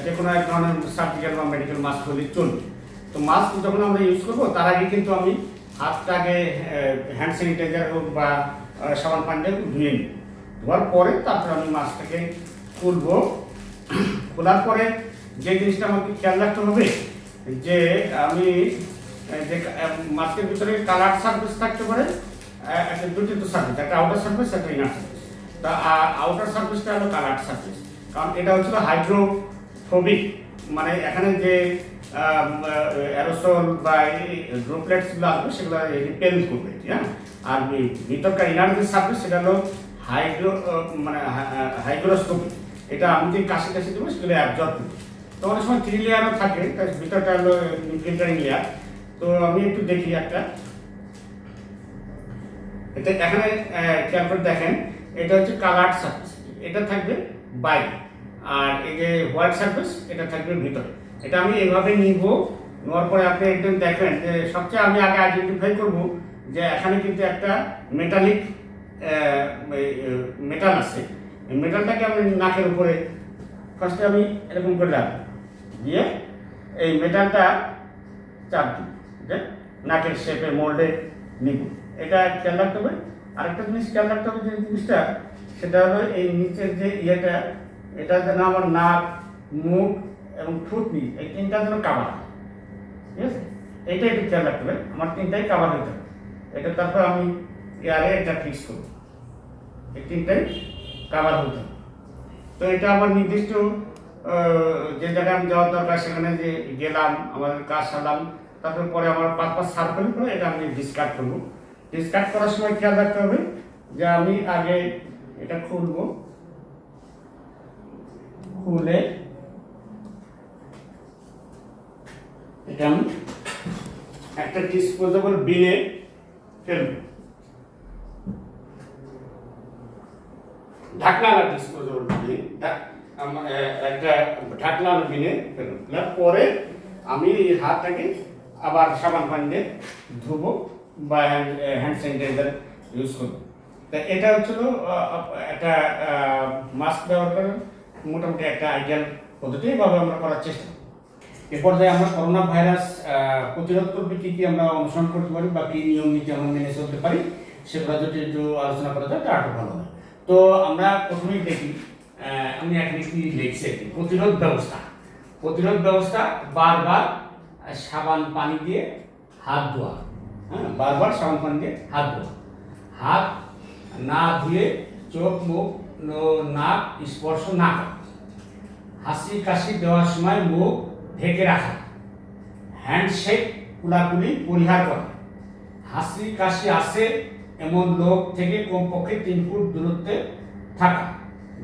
যে কোনো এক ধরনের সার্জিক্যাল বা মেডিকেল মাস্ক হলে চলবে। তো মাস্ক যখন আমরা ইউজ করবো তার আগে কিন্তু আমি হাতটাকে হ্যান্ড স্যানিটাইজার হোক বা সাবান পানি দিয়ে ধুয়ে নিই। ধোয়ার পরে তারপর আমি মাস্কটাকে খুলবো। খোলার পরে যে জিনিসটা আমাকে খেয়াল রাখতে হবে যে আমি যে মাস্কের ভিতরে কালার সারফেস থাকতে পারে, একটা দুটি সারফেস, একটা আউটার সারফেস, একটা ইনার সারফেস। তা আউটার সারফেসটা হলো কালার সারফেস, কারণ এটা হচ্ছে হাইড্রোফোবিক, মানে এখানে যে অ্যারোসল বা ড্রপলেটসগুলো আসবে সেগুলো রিপেল করবে, হ্যাঁ। আর ভিতরকার ইনার যে সারফেস সেটা হলো হাইগ্রোস্কোপিক, এটা আমি যে কাশি দেবো সেগুলো অ্যাবজর্ব করবে। তো অনেক সময় 3 লেয়ারও থাকে, তার ভিতরটা হলো ফিল্টারিং লেয়ার। তো আমি একটু দেখি একটা, এটা এখানে খেয়াল করে দেখেন, এটা হচ্ছে কালার সারফেস, এটা থাকবে বাইরে, আর এই যে হোয়াইট সারফেস এটা থাকবে ভিতরে। এটা আমি এভাবে নিব, নেওয়ার পরে আপনি একদম দেখবেন যে সবচেয়ে আমি আগে আইডেন্টিফাই করব যে এখানে কিন্তু একটা মেটালিক মেটাল আছে। এই মেটালটাকে আমি নাকের উপরে ফার্স্টে আমি এরকম করে রাখবো, দিয়ে এই মেটালটা চাপ দিই, নাকের শেপে মোল্ডে নিব। এটা খেয়াল রাখতে হবে। আরেকটা জিনিস খেয়াল রাখতে হবে, যে জিনিসটা সেটা হলো এই নিচের যে ইয়েটা, এটা যেন আমার নাক, মুখ এবং থুতনি এই তিনটা যেন কাভার হয়, ঠিক আছে। এইটা একটু খেয়াল রাখতে হবে, আমার তিনটাই কাভার হতে হবে। এটা তারপর আমি এয়ারে এটা ফিক্স করবো, এই তিনটাই কাভার হতে হবে। তো এটা আমার নির্দিষ্ট যে জায়গায় আমি যাওয়ার দরকার সেখানে যে গেলাম, আমাদের কাজ সারলাম, তারপরে পরে আমার পাঁচ সার্কেল করে এটা আমি ডিসকার্ড করবো। ডিসকার্ড করার সময় খেয়াল রাখতে হবে যে আমি আগে এটা খুলবো, খুলে এটা আমি একটা ডিসপোজেবল বিনে ফেলবো, ঢাকনাওয়ালা ডিসপোজেবল বিনে, একটা ঢাকনাওয়ালা বিনে ফেলবো। ফেলার পরে আমি হাতটাকে আবার সাবান পানি দিয়ে ধুবো বা হ্যান্ড স্যানিটাইজার ইউজ করবো। তা এটা হচ্ছিল একটা মাস্ক ব্যবহার করার মোটামুটি একটা আইডিয়াল পদ্ধতি, এভাবে আমরা করার চেষ্টা করি। এ পর্যায়ে আমরা করোনা ভাইরাস প্রতিরোধ করতে কী কী আমরা অনুসরণ করতে পারি বা কী নিয়ম নীতি আমরা মেনে চলতে পারি সেগুলো যদি একটু আলোচনা করা যায় তা আরও ভালো হয়। তো আমরা প্রথমেই দেখি, আমি এখানে কি লিখছি, প্রতিরোধ ব্যবস্থা। প্রতিরোধ ব্যবস্থা বারবার সাবান পানি দিয়ে হাত ধোয়া, হ্যাঁ, বারবার সাবান পানি দিয়ে হাত ধোয়া, হাত না ধুয়ে চোখ মুখ নাক স্পর্শ না করা, হাসি কাশি দেওয়ার সময় মুখ ঢেকে রাখা, হ্যান্ডশেক কুলাকুলি পরিহার করা, হাসি কাশি আসে এমন লোক থেকে কমপক্ষে 3 ফুট দূরত্বে থাকা,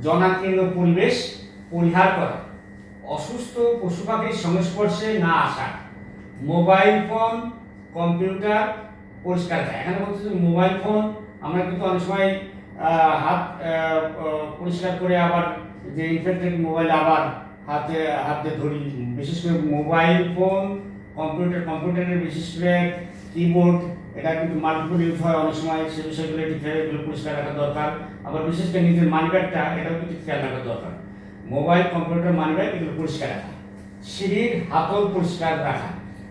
জনাকীর্ণ পরিবেশ পরিহার করা, অসুস্থ পশু পাখির সংস্পর্শে না আসা, মোবাইল ফোন কম্পিউটার পরিষ্কার রাখা। এখানে বলছে যে মোবাইল ফোন আমরা কিন্তু অনেক সময় হাত পরিষ্কার করে আবার যে ইনফেক্টেড মোবাইল আবার হাতে ধরি, বিশেষ করে মোবাইল ফোন কম্পিউটারের বিশেষ করে কিবোর্ড, এটা কিন্তু মাল্টিপল ইউজ হয় অনেক সময়, সে বিষয়গুলো এগুলো পরিষ্কার রাখা দরকার। আবার বিশেষ করে নিজের মানিব্যাগটা এটাও কিন্তু খেয়াল রাখা দরকার। মোবাইল কম্পিউটার মানিব্যাগ এগুলো পরিষ্কার রাখা, সিঁড়ির হাতল পরিষ্কার রাখা।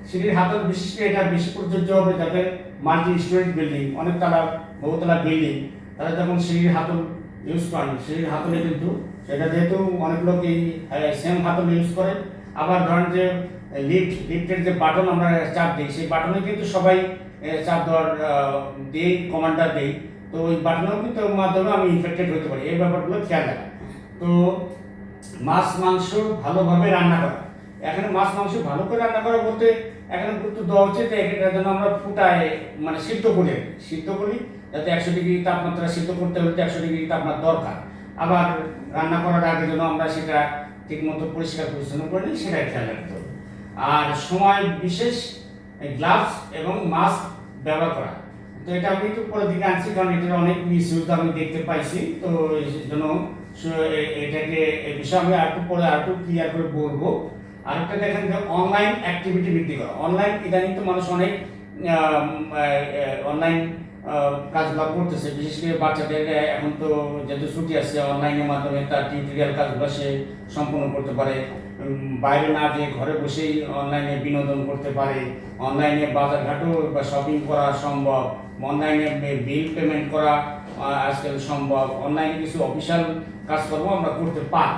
সিঁড়ির হাতল বিশেষ করে এটা বেশি প্রযোজ্য হবে যাদের মাল্টি স্টোরেজ বিল্ডিং, অনেকতলা বহুতলা বিল্ডিং, তারা যখন সিঁড়ির হাতল ইউজ করেন, সিঁড়ির হাতলে কিন্তু সেটা যেহেতু অনেক লোক এই সেম হাতল ইউজ করে। আবার ধরেন যে লিফটের যে বাটন আমরা চাপ দিই, সেই বাটনে কিন্তু সবাই চাপ দেওয়ার দিই, কমান্ডার দিই, তো ওই বাটনেও কিন্তু মাধ্যমে আমি ইনফেক্টেড হতে পারি, এই ব্যাপারগুলো খেয়াল রাখা। তো মাছ মাংস ভালোভাবে রান্না করা, এখানে মাছ মাংস ভালো করে রান্না করা বলতে এখানে গুরুত্ব দেওয়া হচ্ছে যে এটার জন্য আমরা ফুটায় মানে সিদ্ধ করি, যাতে 100 ডিগ্রি তাপমাত্রা, সিদ্ধ করতে হলে 100 ডিগ্রি তাপমাত্রা দরকার। আবার রান্না করার আগে যেন আমরা সেটা ঠিকমতো পরিষ্কার পরিচ্ছন্ন করে নিই, সেটাই খেয়াল রাখতে হবে। আর সময় বিশেষ গ্লাভস এবং মাস্ক ব্যবহার করা, তো এটা আমি একটু পরের দিকে আনছি কারণ এটার অনেক মিসইউজ আমি দেখতে পাইছি। তো এই জন্য এটাকে এই বিষয়ে আমি আরেকটু ক্লিয়ার করে বলবো। আরেকটা দেখেন যে অনলাইন অ্যাক্টিভিটি বৃদ্ধি করা। অনলাইন ইদানিং তো মানুষ অনেক অনলাইন কাজগুলো করতেছে, বিশেষ করে বাচ্চাদের এখন তো যেহেতু ছুটি আছে, অনলাইনের মাধ্যমে তার টিউটোরিয়াল কাজগুলো সে সম্পূর্ণ করতে পারে। বাইরে না যেয়ে ঘরে বসেই অনলাইনে বিনোদন করতে পারে, অনলাইনে বাজারঘাটও বা শপিং করা সম্ভব, অনলাইনে বিল পেমেন্ট করা আজকাল সম্ভব, অনলাইনে কিছু অফিসিয়াল কাজকর্ম আমরা করতে পারি।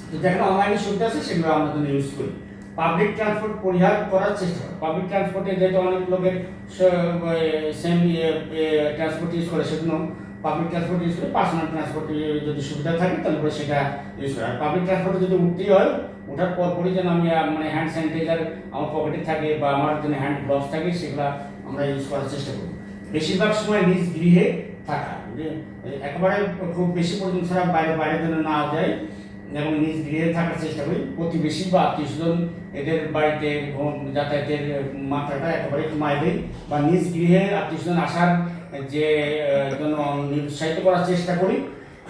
তো যেখানে অনলাইনে সুবিধা আছে সেগুলো আমরা জন্য ইউজ করি। পাবলিক ট্রান্সপোর্ট পরিহার করার চেষ্টা করি। পাবলিক ট্রান্সপোর্টে যেহেতু অনেক লোকের সেম ট্রান্সপোর্ট ইউজ করে, সেজন্য পাবলিক ট্রান্সপোর্ট ইউজ করে। পার্সোনাল ট্রান্সপোর্টে যদি সুবিধা থাকে তাহলে পরে সেটা ইউজ করে। আর পাবলিক ট্রান্সপোর্টে যদি উঠতেই হয়, ওঠার পরপরই যেন আমি মানে হ্যান্ড স্যানিটাইজার আমার পকেটে থাকে বা আমার জন্য হ্যান্ড গ্লাভস থাকে, সেগুলো আমরা ইউজ করার চেষ্টা করি। বেশিরভাগ সময় নিজ গৃহে থাকা, একেবারে খুব বেশি পর্যন্ত ছাড়া বাইরে যেন না যায় এবং নিজ গৃহে থাকার চেষ্টা করি। প্রতিবেশী বা আত্মীয় স্বজন এদের বাড়িতে যাতায়াতের মাত্রাটা একেবারে কমায় দিই, বা নিজ গৃহে আত্মীয় স্বজন আসার যে জন্য নিরুৎসাহিত করার চেষ্টা করি।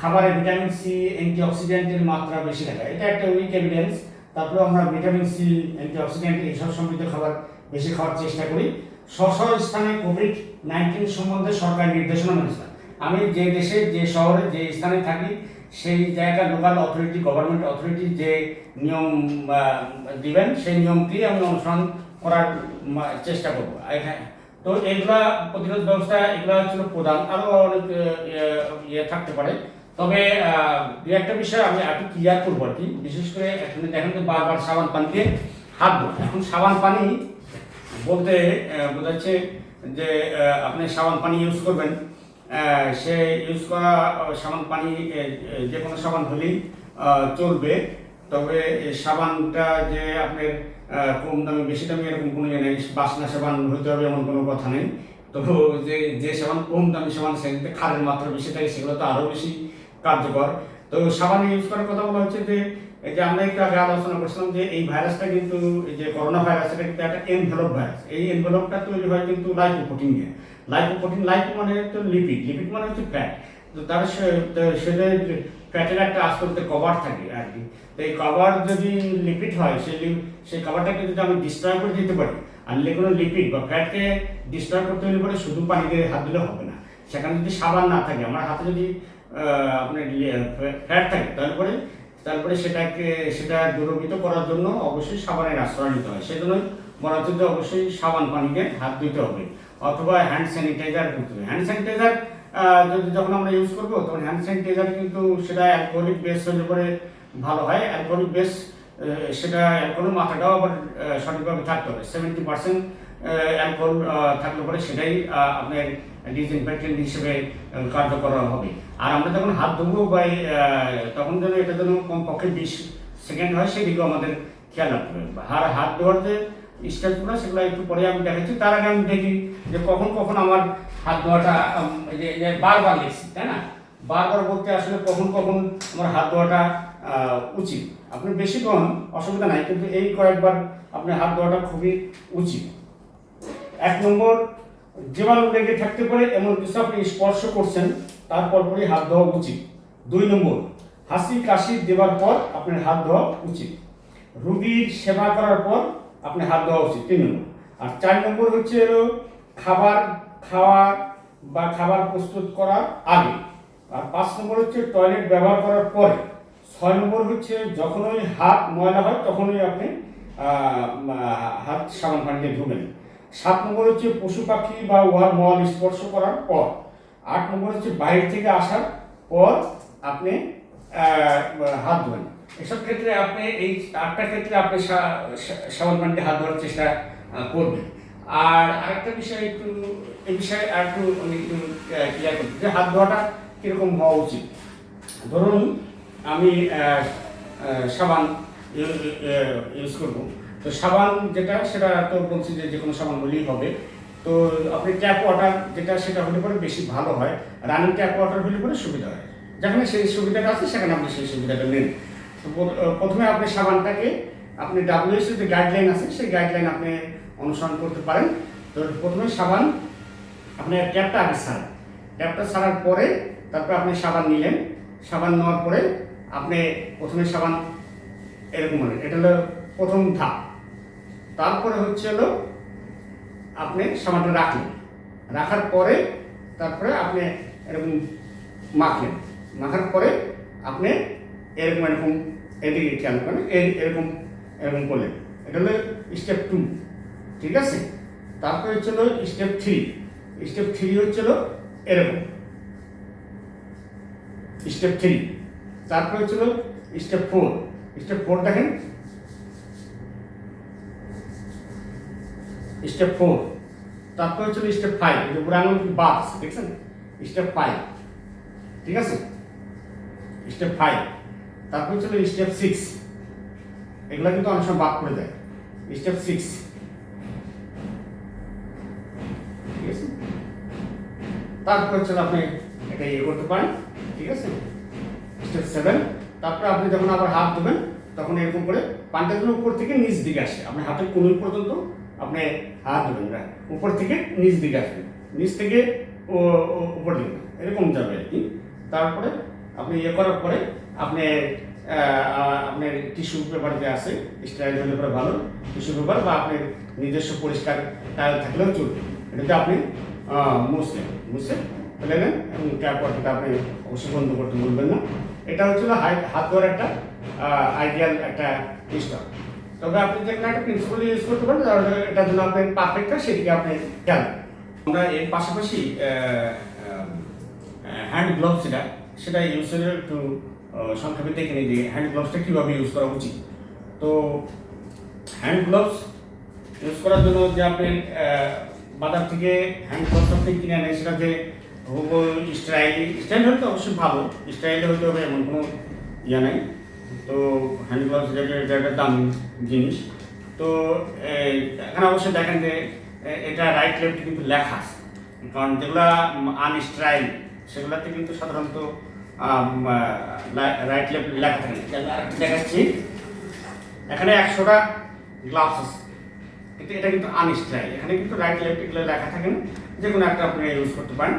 খাবারে ভিটামিন সি, অ্যান্টিঅক্সিডেন্টের মাত্রা বেশি থাকা, এটা একটা উইক এভিডেন্স। তারপরে আমরা ভিটামিন সি, অ্যান্টিঅক্সিডেন্ট এইসব সমৃদ্ধ খাবার বেশি খাওয়ার চেষ্টা করি। স্ব স্থানে কোভিড-19 সম্বন্ধে সরকার নির্দেশনা মেনেছে। আমি যে দেশে, যে শহরে, যে স্থানে থাকি, সেই জায়গার লোকাল অথরিটি, গভর্নমেন্ট অথরিটি যে নিয়ম দিবেন, সেই নিয়মটি আমি অনুসরণ করার চেষ্টা করবো। তো এগুলা প্রতিরোধ ব্যবস্থা, এগুলা হচ্ছিল প্রধান। আরও অনেক ইয়ে থাকতে পারে, তবে দু একটা বিষয় আমি একটু ক্লিয়ার করবো আর কি। বিশেষ করে এখন দেখেন তো বারবার সাবান পানি দিয়ে হাত ধোয়া। এখন সাবান পানি বলতে বোঝাচ্ছে যে আপনি সাবান পানি ইউজ করবেন, সে ইউজ করা সাবান পানি যে কোনো সাবান হলেই চলবে। তবে সাবানটা যে আপনার কম দামি বেশি দামি এরকম কোনো ইয়ে নেই, বাসনা সাবান হইতে হবে এমন কোনো কথা নেই। তো যে সাবান কম দামি সাবান, সেগুলোতে ক্ষারের মাত্রা বেশি থাকে, সেগুলো তো আরও বেশি কার্যকর। তো সাবান ইউজ করার কথা বলা হচ্ছে যে এই যে আমরা একটু আগে আলোচনা করছিলাম যে এই ভাইরাসটা কিন্তু, এই যে করোনা ভাইরাস, এটা কিন্তু একটা এনভেলপ ভাইরাস। এই এনভেলপটা তৈরি হয় কিন্তু লাইপোপ্রোটিন দিয়ে। লাইপো মানে তো লিপিড মানে হচ্ছে ফ্যাট। তো তার সেটা ফ্যাটের একটা আস্তরতে কভার থাকে আর কি। তো এই কভার যদি লিপিড হয়, সেই কভারটাকে যদি আমি ডিস্ট্রয় করে দিতে পারি, আর কোনো লিপিড বা ফ্যাটকে ডিস্ট্রয় করতে হলে পরে শুধু পানি দিয়ে হাত দিলে হবে না। সেখানে যদি সাবান না থাকে, আমার হাতে যদি আপনার ফ্যাট থাকে, তারপরে সেটা দূরীভূত করার জন্য অবশ্যই সাবানের আশ্রয় নিতে হয়। সেজন্যই বলা হচ্ছে যে অবশ্যই সাবান পানিতে হাত ধুতে হবে, অথবা হ্যান্ড স্যানিটাইজার করতে হবে। হ্যান্ড স্যানিটাইজার যখন আমরা ইউজ করবো, তখন হ্যান্ড স্যানিটাইজার কিন্তু সেটা অ্যালকোহলিক বেস হলে পরে ভালো হয়। অ্যালকোহলিক বেস, সেটা অ্যালকোহলের মাত্রাটাও আবার সঠিকভাবে থাকতে হবে। 70% অ্যালকোহল থাকলে পরে সেটাই আপনার ডিসইনফেক্টেন্ট হিসেবে কার্যকর হবে। আর আমরা যখন হাত ধুবো বা তখন যেন এটা যেন কমপক্ষে 20 সেকেন্ড হয়, সেদিকেও আমাদের খেয়াল রাখতে হবে। আর হাত ধোয়ার যে স্টেপগুলো, সেগুলো একটু পরে আমি দেখাচ্ছি। তার আগে আমি দেখি যে কখন আমার হাত ধোয়াটা বারবার লেগেছি, তাই না? বারবার বলতে আসলে কখন আমার হাত ধোয়াটা উচিত। আপনি বেশি ধোন অসুবিধা নাই, কিন্তু এই কয়েকবার আপনার হাত ধোয়াটা খুবই উচিত। 1 নম্বর, জীবাণু লেগে থাকতে পারে এমন কিছু আপনি স্পর্শ করছেন, তারপরই হাত ধোয়া উচিত। 2 নম্বর, হাসি কাশি দেওয়ার পর আপনার হাত ধোয়া উচিত। রোগীর সেবা করার পর আপনি হাত ধোয়া উচিত। 3 নম্বর। আর 4 নম্বর হচ্ছে খাবার খাওয়া বা খাবার প্রস্তুত করার আগে। আর 5 নম্বর হচ্ছে টয়লেট ব্যবহার করার পরে। 6 নম্বর হচ্ছে যখনই হাত ময়লা হয় তখনই আপনি হাত সাবান পানি দিয়ে ধুবেন। 7 নম্বর হচ্ছে পশু পাখি বা উহার মল স্পর্শ করার পর। 8 নম্বর হচ্ছে বাইরে থেকে আসার পর আপনি হাত ধোবেন। এসব ক্ষেত্রে আপনি এই 8টা ক্ষেত্রে আপনি সাবান পানিতে হাত ধোয়ার চেষ্টা করবেন। আর আরেকটা বিষয় এই বিষয়ে একটু ক্লিয়ার করতে, যে হাত ধোয়াটা কীরকম হওয়া উচিত। ধরুন আমি সাবান ইউজ করব, তো সাবান সেটা তো বলছি যে কোনো সাবান হলেই হবে। তো আপনি ট্যাপ ওয়াটার সেটা হলে পরে বেশি ভালো হয়। রানিং ট্যাপ ওয়াটার হলে পরে সুবিধা হয়। যেখানে সেই সুবিধাটা আছে সেখানে আপনি সেই সুবিধাটা নেন। তো প্রথমে আপনি সাবানটাকে আপনি WHO যে গাইডলাইন আছে, সেই গাইডলাইন আপনি অনুসরণ করতে পারেন। তো প্রথমে সাবান আপনি ট্যাপটা আগে ছাড়েন, ট্যাপটা ছাড়ার পরে তারপরে আপনি সাবান নিলেন। সাবান নেওয়ার পরে আপনি প্রথমে সাবান এরকম হলেন, এটা হলো প্রথম ধাপ। তারপরে হচ্ছে আপনি সাবানটা রাখলেন, রাখার পরে তারপরে আপনি এরকম মাখলেন, মাখার পরে আপনি এরকম এরকম এদিকে খেয়াল করেন, এরকম এরকম করলেন। এটা হলো স্টেপ 2, ঠিক আছে। তারপরে হচ্ছিল স্টেপ 3। স্টেপ 3 হচ্ছিল এরকম স্টেপ 3। তারপরে হচ্ছিল স্টেপ 4। স্টেপ 4 দেখেন, স্টেপ 4। তারপরে হচ্ছিল স্টেপ 5, এই যে পুরো আঙুল বাদ আছে দেখছেন, স্টেপ 5, ঠিক আছে, স্টেপ 5। তারপর হচ্ছিল স্টেপ 6, এগুলো কিন্তু অনেক সময় বাদ করে দেয়, স্টেপ 6, ঠিক আছে। তারপর হচ্ছে আপনি এটা ইয়ে করতে পারেন, ঠিক আছে, স্টেপ 7। তারপরে আপনি যখন আবার হাত দেবেন তখন এরকম করে পানিটা যেন উপর থেকে নিচ দিকে আসে, আপনি হাতের কোণল পর্যন্ত আপনি হাত দেবেন না, উপর থেকে নিচ দিকে আসবেন, নিচ থেকে উপর দিকে এরকম যাবে আর কি। তারপরে আপনি ইয়ে করার পরে আপনি আপনার টিস্যু পেপার যে আছে, স্টাইল হলে পরে ভালো টিস্যু পেপার বা আপনার নিজস্ব পরিষ্কার টাইল থাকলেও চলবে, এটাতে আপনি মুছে ফেলে নেন এবং ট্যাপ ওয়াটারটা আপনি অবশ্যই বন্ধ করতে বলবেন না। এটা হচ্ছিল হাত ধোয়ার একটা আইডিয়াল একটা স্টক। তবে আপনি যে কোনো একটা প্রিন্সিপাল ইউজ করতে পারেন, এটার জন্য আপনার পারফেক্ট হয় সেদিকে আপনি খেয়াল। আমরা এর পাশাপাশি হ্যান্ড গ্লোভস সেটা ইউজের একটু সংক্ষেপে দেখে নিই যে হ্যান্ড গ্লোভসটা কীভাবে ইউজ করা উচিত। তো হ্যান্ড গ্লোভস ইউজ করার জন্য যে আপনি বাজার থেকে হ্যান্ড গ্লোভস আপনি কিনে আনেন, সেটা যে স্টাইল হলে তো অবশ্যই ভালো, স্টাইলে হতে হবে এমন কোনো ইয়ে নেই। তো হ্যান্ড গ্লোভস এটা একটা দামি জিনিস। তো এখানে অবশ্যই দেখেন যে এটা রাইট লেফট কিন্তু লেখা আছে, কারণ যেগুলো আনস্টাইল সেগুলোতে কিন্তু সাধারণত রাইট লেফট লেখা থাকে। দেখাচ্ছি এখানে 100টা গ্লাভস আছে, কিন্তু এটা কিন্তু আনস্টাইল, এখানে কিন্তু রাইট লেফট এগুলো লেখা থাকে না, যে কোনো একটা আপনি ইউজ করতে পারেন।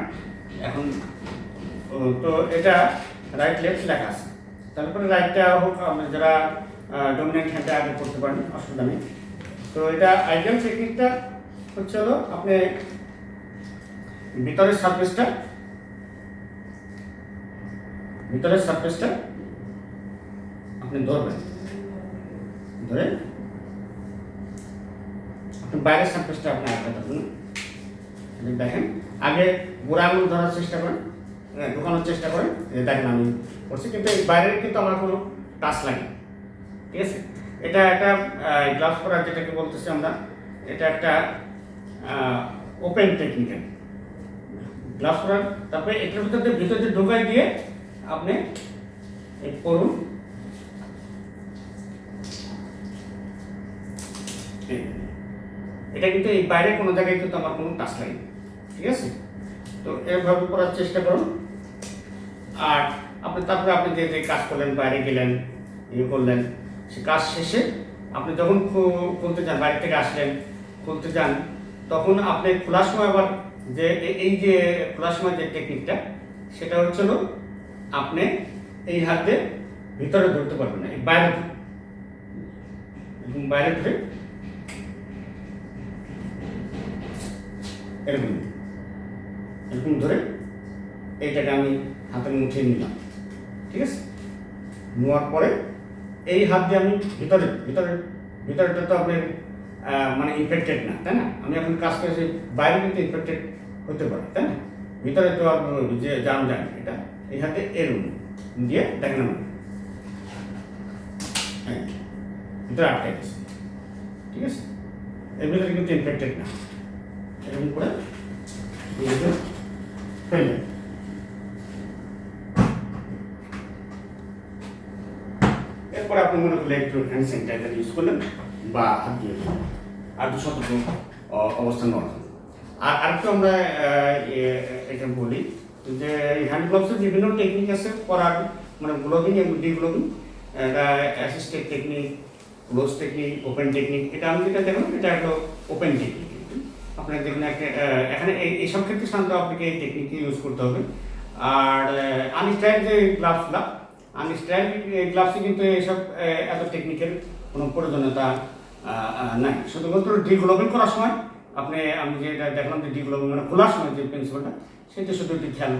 এখন তো এটা রাইট লেফট লেখা আছে, তারপরে রাইটটা হোক আপনি যারা ডমিনেন্ট হ্যান্ডে আগে করতে পারেন, অসুবিধা নেই। তো এটা আইডিয়াল টেকনিকটা হচ্ছে হলো আপনি ভিতরের সারফেসটা আপনি ধরবেন, ধরে আপনি বাইরের সারফেসটা আপনি আগে ধরবেন। দেখেন আগে গোড়া আঙুল ধরার চেষ্টা করেন, ঢোকানোর চেষ্টা করেন, দেখেন আমি করছি, কিন্তু এই বাইরের কিন্তু আমার কোনো টাচ লাগে, ঠিক আছে। এটা একটা গ্লাভস পরা যেটাকে বলতেছি আমরা, এটা একটা ওপেন টেকনিক্যাল গ্লাভস পরার। তারপরে এটার ভিতরে ঢোকাই দিয়ে আপনি করুন, এটা কিন্তু এই বাইরে কোনো জায়গায় কিন্তু আমার কোনো টাচ লাগে, ঠিক আছে। তো এভাবে করার চেষ্টা করুন। আর তারপরে আপনি যে কাজ করলেন, বাইরে গেলেন, ইয়ে করলেন, সে কাজ শেষে আপনি যখন খুলতে যান, বাইরে থেকে আসলেন খুলতে যান, তখন আপনি খোলার সময় আবার যে এই যে খোলার সময় যে টেকনিকটা, সেটা হচ্ছিল আপনি এই হাতে ভিতরে ধরতে পারবেন না, বাইরে ধরে এরকম ধরে এইটাকে আমি হাতের মুঠে নিলাম, ঠিক আছে। নেওয়ার পরে এই হাত দিয়ে আমি ভিতরেটা তো আপনার মানে ইনফেক্টেড না, তাই না। আমি এখন কাজ করেছি, বাইরে কিন্তু ইনফেক্টেড হতে পারে, তাই না। ভিতরে তো যে জানি এটা এই হাতে এরকম দিয়ে দেখেন আমার হ্যাঁ ভিতরে আটকে গেছে, ঠিক আছে। এর ভিতরে কিন্তু ইনফেক্টেড না, এরকম করে ফেলবেন। এরপরে আপনি মনে করলে একটু হ্যান্ড স্যানিটাইজার ইউজ করলেন বা হাত দিয়ে আর একটু সতর্ক অবস্থান নেওয়া। আর আরেকটু আমরা এটা বলি যে হ্যান্ড গ্লোভসের বিভিন্ন টেকনিক আছে করার, মানে গ্লোভিং এবং degloving, assisted technique, close technique, open technique. এটা আমি যেটা দেখুন, এটা একটা ওপেন টেকনিক। আপনার যেখানে এখানে এইসব ক্ষেত্রে সাধারণত আপনাকে এই টেকনিকটি ইউজ করতে হবে। আর আনস্টাইল যে গ্লাভসগুলো, আনস্টাইল গ্লাভসে কিন্তু এইসব এত টেকনিকের কোনো প্রয়োজনীয়তা নাই। শুধুমাত্র ডিগ্লোভিং করার সময় আমি যেটা দেখলাম যে ডিগুলো মানে খোলার সময় যে প্রিন্সিপালটা সেটা শুধু একটু খেয়াল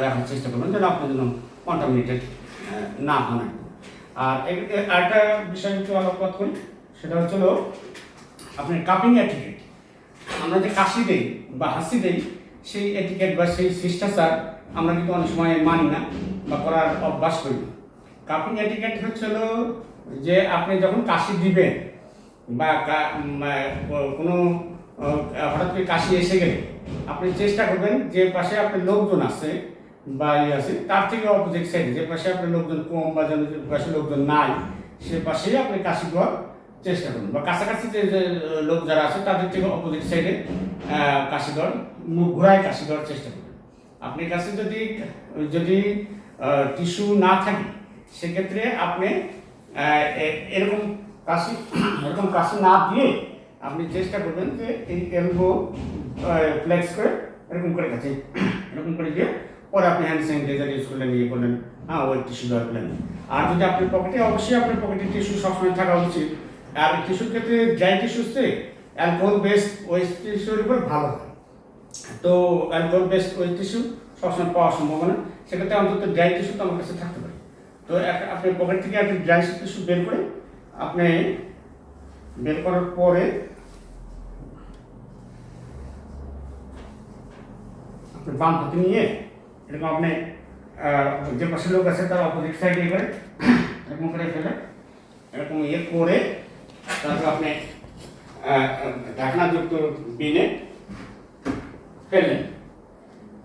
রাখার চেষ্টা করবেন যেন আপনার জন্য কন্টামিনেটেড না হয়। আর আরেকটা বিষয় একটু আলোকপাত করি, সেটা হচ্ছিল আপনার কাপিং এটিকেট। আমরা যে কাশি দেই বা হাসি দেই সেই এটিকেট বা সেই শিষ্টাচার আমরা কিন্তু অনেক সময় মানি না বা করার অভ্যাস করি না। কাপিং এটিকেট হচ্ছিল যে আপনি যখন কাশি দিবেন বা কোনো হঠাৎ করে কাশি এসে গেলে আপনি চেষ্টা করবেন যে পাশে আপনার লোকজন আছে বা আছে তার থেকে অপোজিট সাইডে যে পাশে আপনার লোকজন কম বা যে পাশে লোকজন নাই সে পাশেই আপনি কাশি দেওয়ার চেষ্টা করুন, বা কাছাকাছি যে লোক যারা আছে তাদের থেকে অপোজিট সাইডে কাশি দেওয়ার, মুখ ঘোরায় কাশি দেওয়ার চেষ্টা করুন। আপনার কাছে যদি টিস্যু না থাকে সেক্ষেত্রে আপনি এরকম কাশি না দিয়ে আপনি চেষ্টা করবেন যে এই এলবো ফ্লেক্স করে এরকম করে কাছে এরকম করে দিয়ে পরে আপনি হ্যান্ড স্যানিটাইজার ইউজ করলেন, করলেন, ওই টিস্যু ব্যবহার করলেন। আর যদি আপনার পকেটে, অবশ্যই আপনার পকেটে টিস্যু সবসময় থাকা উচিত। আর টিস্যুর ক্ষেত্রে ড্রাই টিস্যুতে অ্যালকোহল বেসড ওয়েস্ট টিস্যুর উপর ভালো হয়। তো অ্যালকোহল বেসড ওয়েস্ট টিস্যু সবসময় পাওয়া সম্ভব না, সেক্ষেত্রে অন্তত ড্রাই টিস্যু তো আমার কাছে থাকতে পারে। তো আপনি পকেট থেকে আপনি ড্রাই টিস্যু বের করে আপনি বের করার পরে আপনি বাম হাতে নিয়ে এরকম আপনি যে পাশে লোক আছে তার অপোজিট সাইডে করে এরকম করে ফেলে, এরকম করে তারপর আপনি ঢাকনাযুক্ত বিনে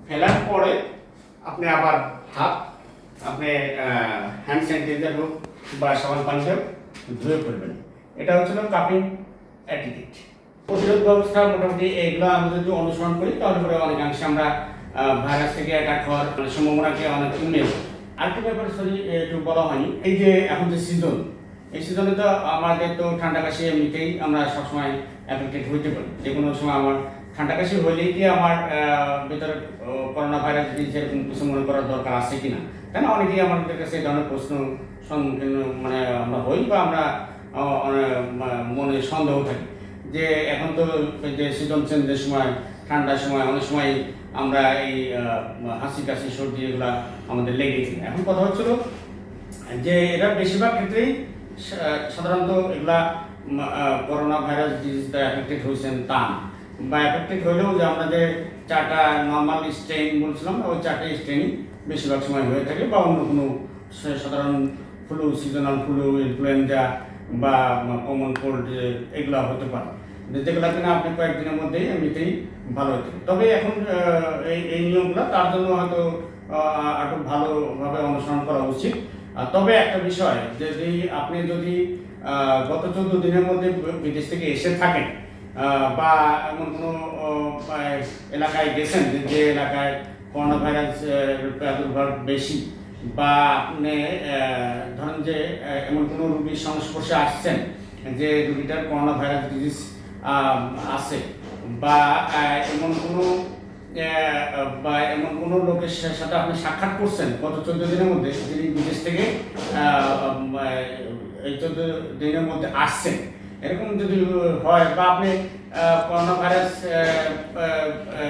ফেলার পরে আপনি আবার হাত আপনি হ্যান্ড স্যানিটাইজার হোক বা সাবান পানিতে ধুয়ে ফেলবেন। এটা হচ্ছিল কাপিং অ্যাটিকেট। প্রতিরোধ ব্যবস্থা মোটামুটি এগুলো আমরা যদি অনুসরণ করি তাহলে পরে অনেকাংশে আমরা ভাইরাস থেকে অ্যাটাক হওয়ার সম্ভাবনাকে অনেক কমে যাবে। আরেকটা ব্যাপারে একটু বলা হয়নি, এই যে এখন যে সিজন, এই সিজনে তো আমাদের তো ঠান্ডা কাশি এমনিতেই আমরা সবসময় অ্যাফেক্টেড হইতে পারি। যে কোনো সময় আমার ঠান্ডা কাশি হলেই কি আমার ভিতরে করোনা ভাইরাস এরকম কিছু মনে করার দরকার আছে কিনা, তাই না? অনেকেই আমাদের কাছে এই ধরনের প্রশ্ন সম্মুখীন আমরা হই বা আমরা মনে সন্দেহ থাকি যে এখন তো যে সিজন চেঞ্জের সময়, ঠান্ডার সময় অনেক সময় আমরা এই হাসি কাশি সর্দি এগুলা আমাদের লেগেছে। এখন কথা হচ্ছিল যে এটা বেশিরভাগ ক্ষেত্রেই সাধারণত এগুলা করোনা ভাইরাস ডিজিজ দ্বারা এফেক্টেড হয়েছেন তা না, বা এফেক্টেড হলেও যে আমরা যে 4টা নর্মাল স্ট্রেইন বলছিলাম ওই 4টে স্ট্রেইন বেশিরভাগ সময় হয়ে থাকে, বা অন্য কোনো সাধারণ ফ্লু, সিজনাল ফ্লু, ইনফ্লুয়েঞ্জা বা কমন কোল্ড এগুলো হতে পারে, যেগুলো কিনা আপনি কয়েকদিনের মধ্যেই এমনিতেই ভালো হতে। তবে এখন এই নিয়মগুলো তার জন্য হয়তো একটু ভালোভাবে অনুসরণ করা উচিত। তবে একটা বিষয়, আপনি যদি গত 14 দিনের মধ্যে বিদেশ থেকে এসে থাকেন বা এমন কোনো এলাকায় গেছেন যে এলাকায় করোনা ভাইরাস প্রাদুর্ভাব বেশি, বা আপনি ধরেন যে এমন কোনো রোগীর সংস্পর্শে আসছেন যে রোগীটার করোনা ভাইরাস ডিজিজ আছে, বা এমন কোনো লোকের সাথে আপনি সাক্ষাৎ করছেন গত 14 দিনের মধ্যে, যিনি বিদেশ থেকে এই 14 দিনের মধ্যে আসছেন, এরকম যদি হয়, বা আপনি করোনা ভাইরাস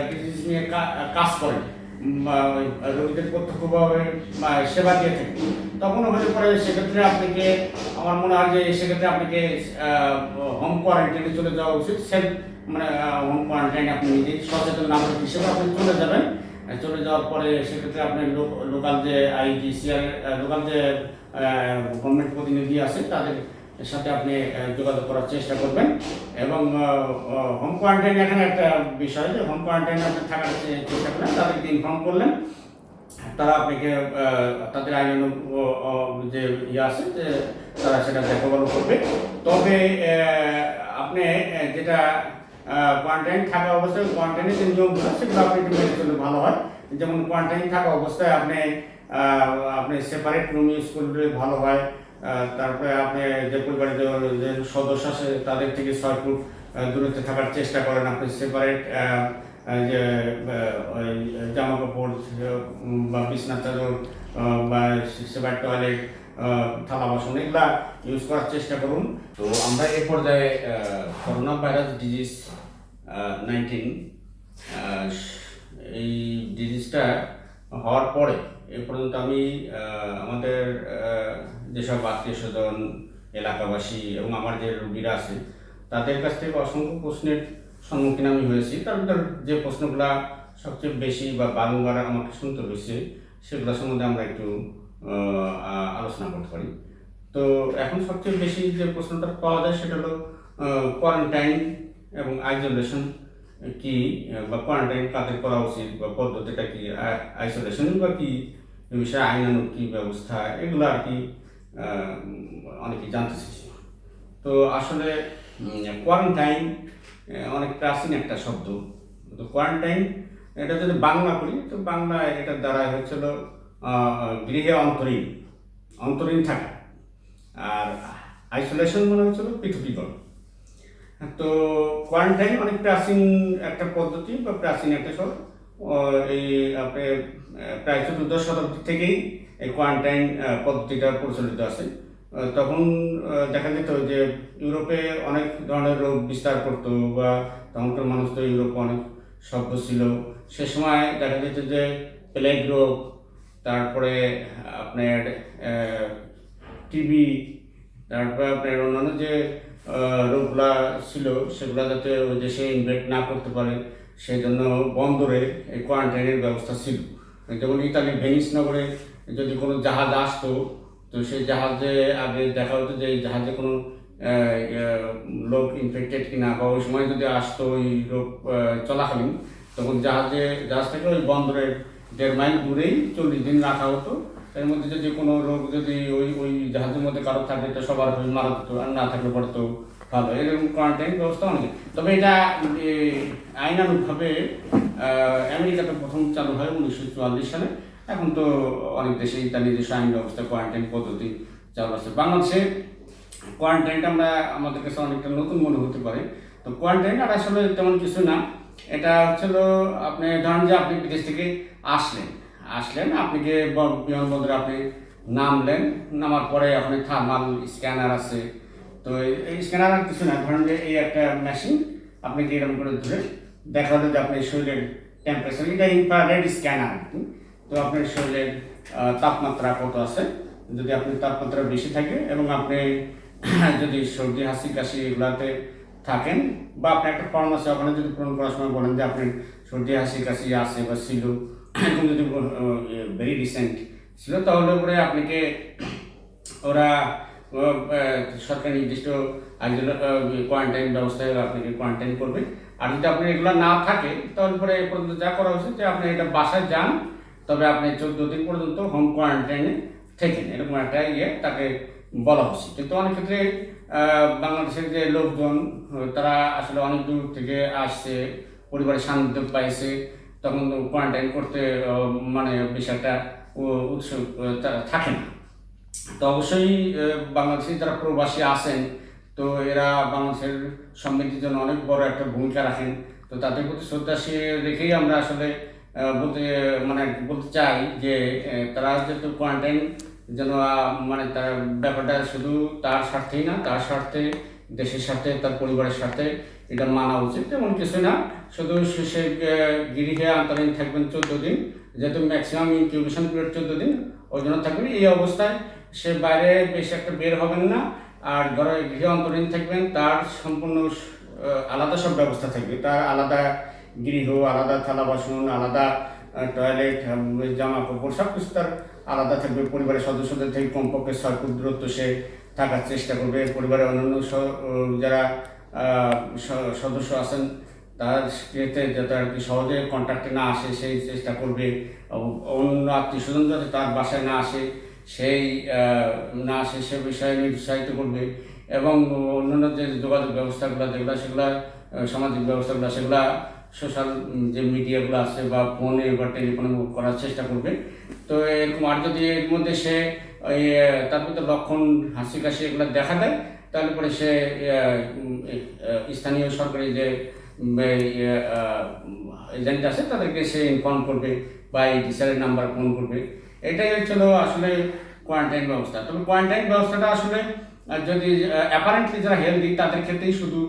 ডিজিজ নিয়ে কাজ করেন, রোগীদের প্রত্যক্ষভাবে সেবা দিয়ে থাকেন, তখনও হতে পারে সেক্ষেত্রে আপনাকে, আমার মনে হয় যে সেক্ষেত্রে আপনাকে হোম কোয়ারেন্টাইনে চলে যাওয়া উচিত। হোম কোয়ারেন্টাইন আপনি নিজেই সচেতন নাগরিক হিসেবে আপনি চলে যাবেন। চলে যাওয়ার পরে সেক্ষেত্রে আপনি লোকাল যে আইডিসিআর, লোকাল যে গভর্নমেন্ট প্রতিনিধি আছে তাদের সাথে আপনি যোগাযোগ করার চেষ্টা করবেন। এবং হোম কোয়ারেন্টাইন এখানে একটা বিষয়, যে হোম কোয়ারেন্টাইনে আপনি থাকার চেষ্টা করলেন, তাদেরকে ইনফর্ম করলেন, তারা আপনাকে তাদের আইনানুগ যে আছে যে তারা সেটা দেখাবলো করবে। তবে আপনি যেটা কোয়ারেন্টাইন থাকা অবস্থায় কোয়ারেন্টাইনের যে নিয়মগুলো সেগুলো আপনি একটু মেনে চললে ভালো হয়। যেমন কোয়ারেন্টাইন থাকা অবস্থায় আপনি সেপারেট রুম ইউজ করলে ভালো হয়। তারপরে আপনি যে পরিবারের যে সদস্য আছে তাদের থেকে 6 ফুট দূরত্বে থাকার চেষ্টা করেন। আপনি সেপারেট যে জামা কাপড় বা বিছানার চাদর বা সেপারেট টয়লেট, থালা বাসন এগুলা ইউজ করার চেষ্টা করুন। তো আমরা এই পর্যায়ে করোনা ভাইরাস ডিজিজ 19 এই ডিজিজটা হওয়ার পরে এ পর্যন্ত আমি আমাদের যেসব আত্মীয় স্বজন, এলাকাবাসী এবং আমার যে রোগীরা আছে তাদের কাছ থেকে অসংখ্য প্রশ্নের সম্মুখীন আমি হয়েছি। তার ভিতর যে প্রশ্নগুলো সবচেয়ে বেশি বা বারংবার আমাকে শুনতে হয়েছে সেগুলো সম্বন্ধে আমরা একটু আলোচনা করতে পারি। তো এখন সবচেয়ে বেশি যে প্রশ্নটা পাওয়া যায় সেটা হলো কোয়ারেন্টাইন এবং আইসোলেশন কি, বা কোয়ারেন্টাইন কাদের করা উচিত বা পদ্ধতিটা কি, আইসোলেশন বা কি, এ বিষয়ে আইনানুগ কি ব্যবস্থা, এগুলো আর কি অনেকেই জানতে চাইছে। তো আসলে কোয়ারেন্টাইন অনেক প্রাচীন একটা শব্দ। তো কোয়ারেন্টাইন এটা যদি বাংলা করি তো বাংলায় এটার দ্বারা হচ্ছিল গৃহে অন্তরীণ থাকা, আর আইসোলেশন মনে হচ্ছিল পৃথকীকরণ। তো কোয়ারেন্টাইন অনেক প্রাচীন একটা পদ্ধতি বা প্রাচীন একটা শব্দ। এই আপনি প্রায় 14 শতাব্দী থেকেই এই কোয়ারেন্টাইন পদ্ধতিটা প্রচলিত আছে। তখন দেখা যেত যে ইউরোপে অনেক ধরনের রোগ বিস্তার করতো, বা তখনকার মানুষ তো ইউরোপে অনেক সভ্য ছিল। সে সময় দেখা যেত যে প্লেগ রোগ, তারপরে আপনার টিবি, তারপরে আপনার অন্যান্য যে রোগগুলা ছিল সেগুলা যাতে ওই দেশে ইনভেট না করতে পারে সেই জন্য বন্দরে এই কোয়ারেন্টাইনের ব্যবস্থা ছিল। যেমন ইতালির ভেনিস নগরে যদি কোনো জাহাজ আসতো তো সেই জাহাজে আগে দেখা হতো যে এই জাহাজে কোনো লোক ইনফেক্টেড কিনা, বা ওই সময় যদি আসতো ওই রোগ চলাকালীন, তখন জাহাজটাকে ওই বন্দরের 1.5 মাইল দূরেই 40 দিন রাখা হতো। এর মধ্যে যদি কোনো রোগ যদি ওই জাহাজের মধ্যে কারো থাকে তো সবার মারা যেত, আর না থাকলে পরে তো ভালো। এরকম কোয়ারেন্টাইন ব্যবস্থা অনেক। তবে এটা আইনানুগভাবে আমেরিকাতে প্রথম চালু হয় 1944 সালে। এখন তো অনেক দেশেই তার নিজস্ব আইন ব্যবস্থা, কোয়ারেন্টাইন পদ্ধতি চালু আছে। বাংলাদেশে কোয়ারেন্টাইনটা আমাদের কাছে অনেকটা নতুন মনে হতে পারে। তো কোয়ারেন্টাইন আর আসলে তেমন কিছু না। এটা হচ্ছিল আপনি ধরেন যে আপনি বিদেশ থেকে আসলেন, আপনি যে বিমানবন্দরে আপনি নামার পরে আপনি থার্মাল স্ক্যানার আছে। তো এই স্ক্যানার আর কিছু না, ধরেন যে এই একটা মেশিন আপনি এরকম করে ধরে দেখা হলো যে আপনার শরীরের টেম্পারেচার, এটা ইনফ্রারেড স্ক্যানার। তো আপনার শরীরের তাপমাত্রা কত আছে, যদি আপনার তাপমাত্রা বেশি থাকে এবং আপনি যদি সর্দি হাসি কাশি এগুলাতে থাকেন, বা আপনি একটা ফর্ম আছে ওখানে যদি পূরণ করার সময় বলেন যে আপনার সর্দি হাসি কাশি আছে বা ছিল, এখন যদি ভেরি রিসেন্ট ছিল, তাহলে পরে আপনাকে ওরা সরকার নির্দিষ্ট কোয়ারেন্টাইন ব্যবস্থায় আপনাকে কোয়ারেন্টাইন করবে। আর যদি আপনার এগুলো না থাকে তাহলে পরে এ পর্যন্ত যা করা উচিত যে আপনি এটা বাসায় যান, তবে আপনি 14 দিন পর্যন্ত হোম কোয়ারেন্টাইনে থেকেন, এরকম একটা তাকে বলা হচ্ছে। কিন্তু অনেক ক্ষেত্রে বাংলাদেশের যে লোকজন তারা আসলে অনেক দূর থেকে আসছে, পরিবারের সান্নিধ্য পাইছে, তখন কোয়ারেন্টাইন করতে মানে বেশ একটা উৎসুক থাকে না। তো অবশ্যই বাংলাদেশে যারা প্রবাসী আছেন তো এরা বাংলাদেশের সমৃদ্ধির জন্য অনেক বড় একটা ভূমিকা রাখেন। তো তাদের প্রতি শ্রদ্ধা রেখেই আমরা আসলে বলতে চাই যে তারা যেহেতু কোয়ারেন্টাইন যেন মানে তার ব্যাপারটা শুধু তার স্বার্থেই না, তার স্বার্থে, দেশের স্বার্থে, তার পরিবারের স্বার্থে এটা মানা উচিত। তেমন কিছু না, শুধু সে গৃহে আন্তরীণ থাকবেন 14 দিন, যেহেতু ম্যাক্সিমাম ইনকিউবেশন পিরিয়ড 14 দিন, ওই জন্য থাকবেন। এই অবস্থায় সে বাইরে বেশি একটা বের হবেন না, আর গৃহে অন্তরীণ থাকবেন। তার সম্পূর্ণ আলাদা সব ব্যবস্থা থাকবে, তার আলাদা গৃহ, আলাদা থালা বাসন, আলাদা টয়লেট, জামা কাপড়, সব কিছু তার আলাদা থাকবে। পরিবারের সদস্যদের থেকে কমপক্ষে 6 ফুট দূরত্ব সে থাকার চেষ্টা করবে। পরিবারের অন্যান্য যারা সদস্য আছেন তার যাতে আর কি সহজে কন্ট্যাক্টে না আসে সেই চেষ্টা করবে। অন্য আত্মীয় স্বজন যাতে তার বাসায় না আসে সে বিষয়ে নিরুৎসাহিত করবে। এবং অন্যান্য যে যোগাযোগ ব্যবস্থাগুলো সেগুলা সামাজিক ব্যবস্থাগুলো সেগুলা সোশ্যাল যে মিডিয়াগুলো আছে বা ফোনে বা টেলিফোনে করার চেষ্টা করবে। তো এরকম আর যদি এর মধ্যে সে তার মধ্যে লক্ষণ হাসি কাশি এগুলো দেখা দেয়, তাহলে পরে সে স্থানীয় সরকারি যে এজেন্ট আছে তাদেরকে সে ইনফর্ম করবে বা এই টিচারের নাম্বার ফোন করবে। এটাই হচ্ছিল আসলে কোয়ারেন্টাইন ব্যবস্থা। তবে কোয়ারেন্টাইন ব্যবস্থাটা আসলে যদি অ্যাপারেন্টলি যারা হেলদি তাদের ক্ষেত্রেই শুধু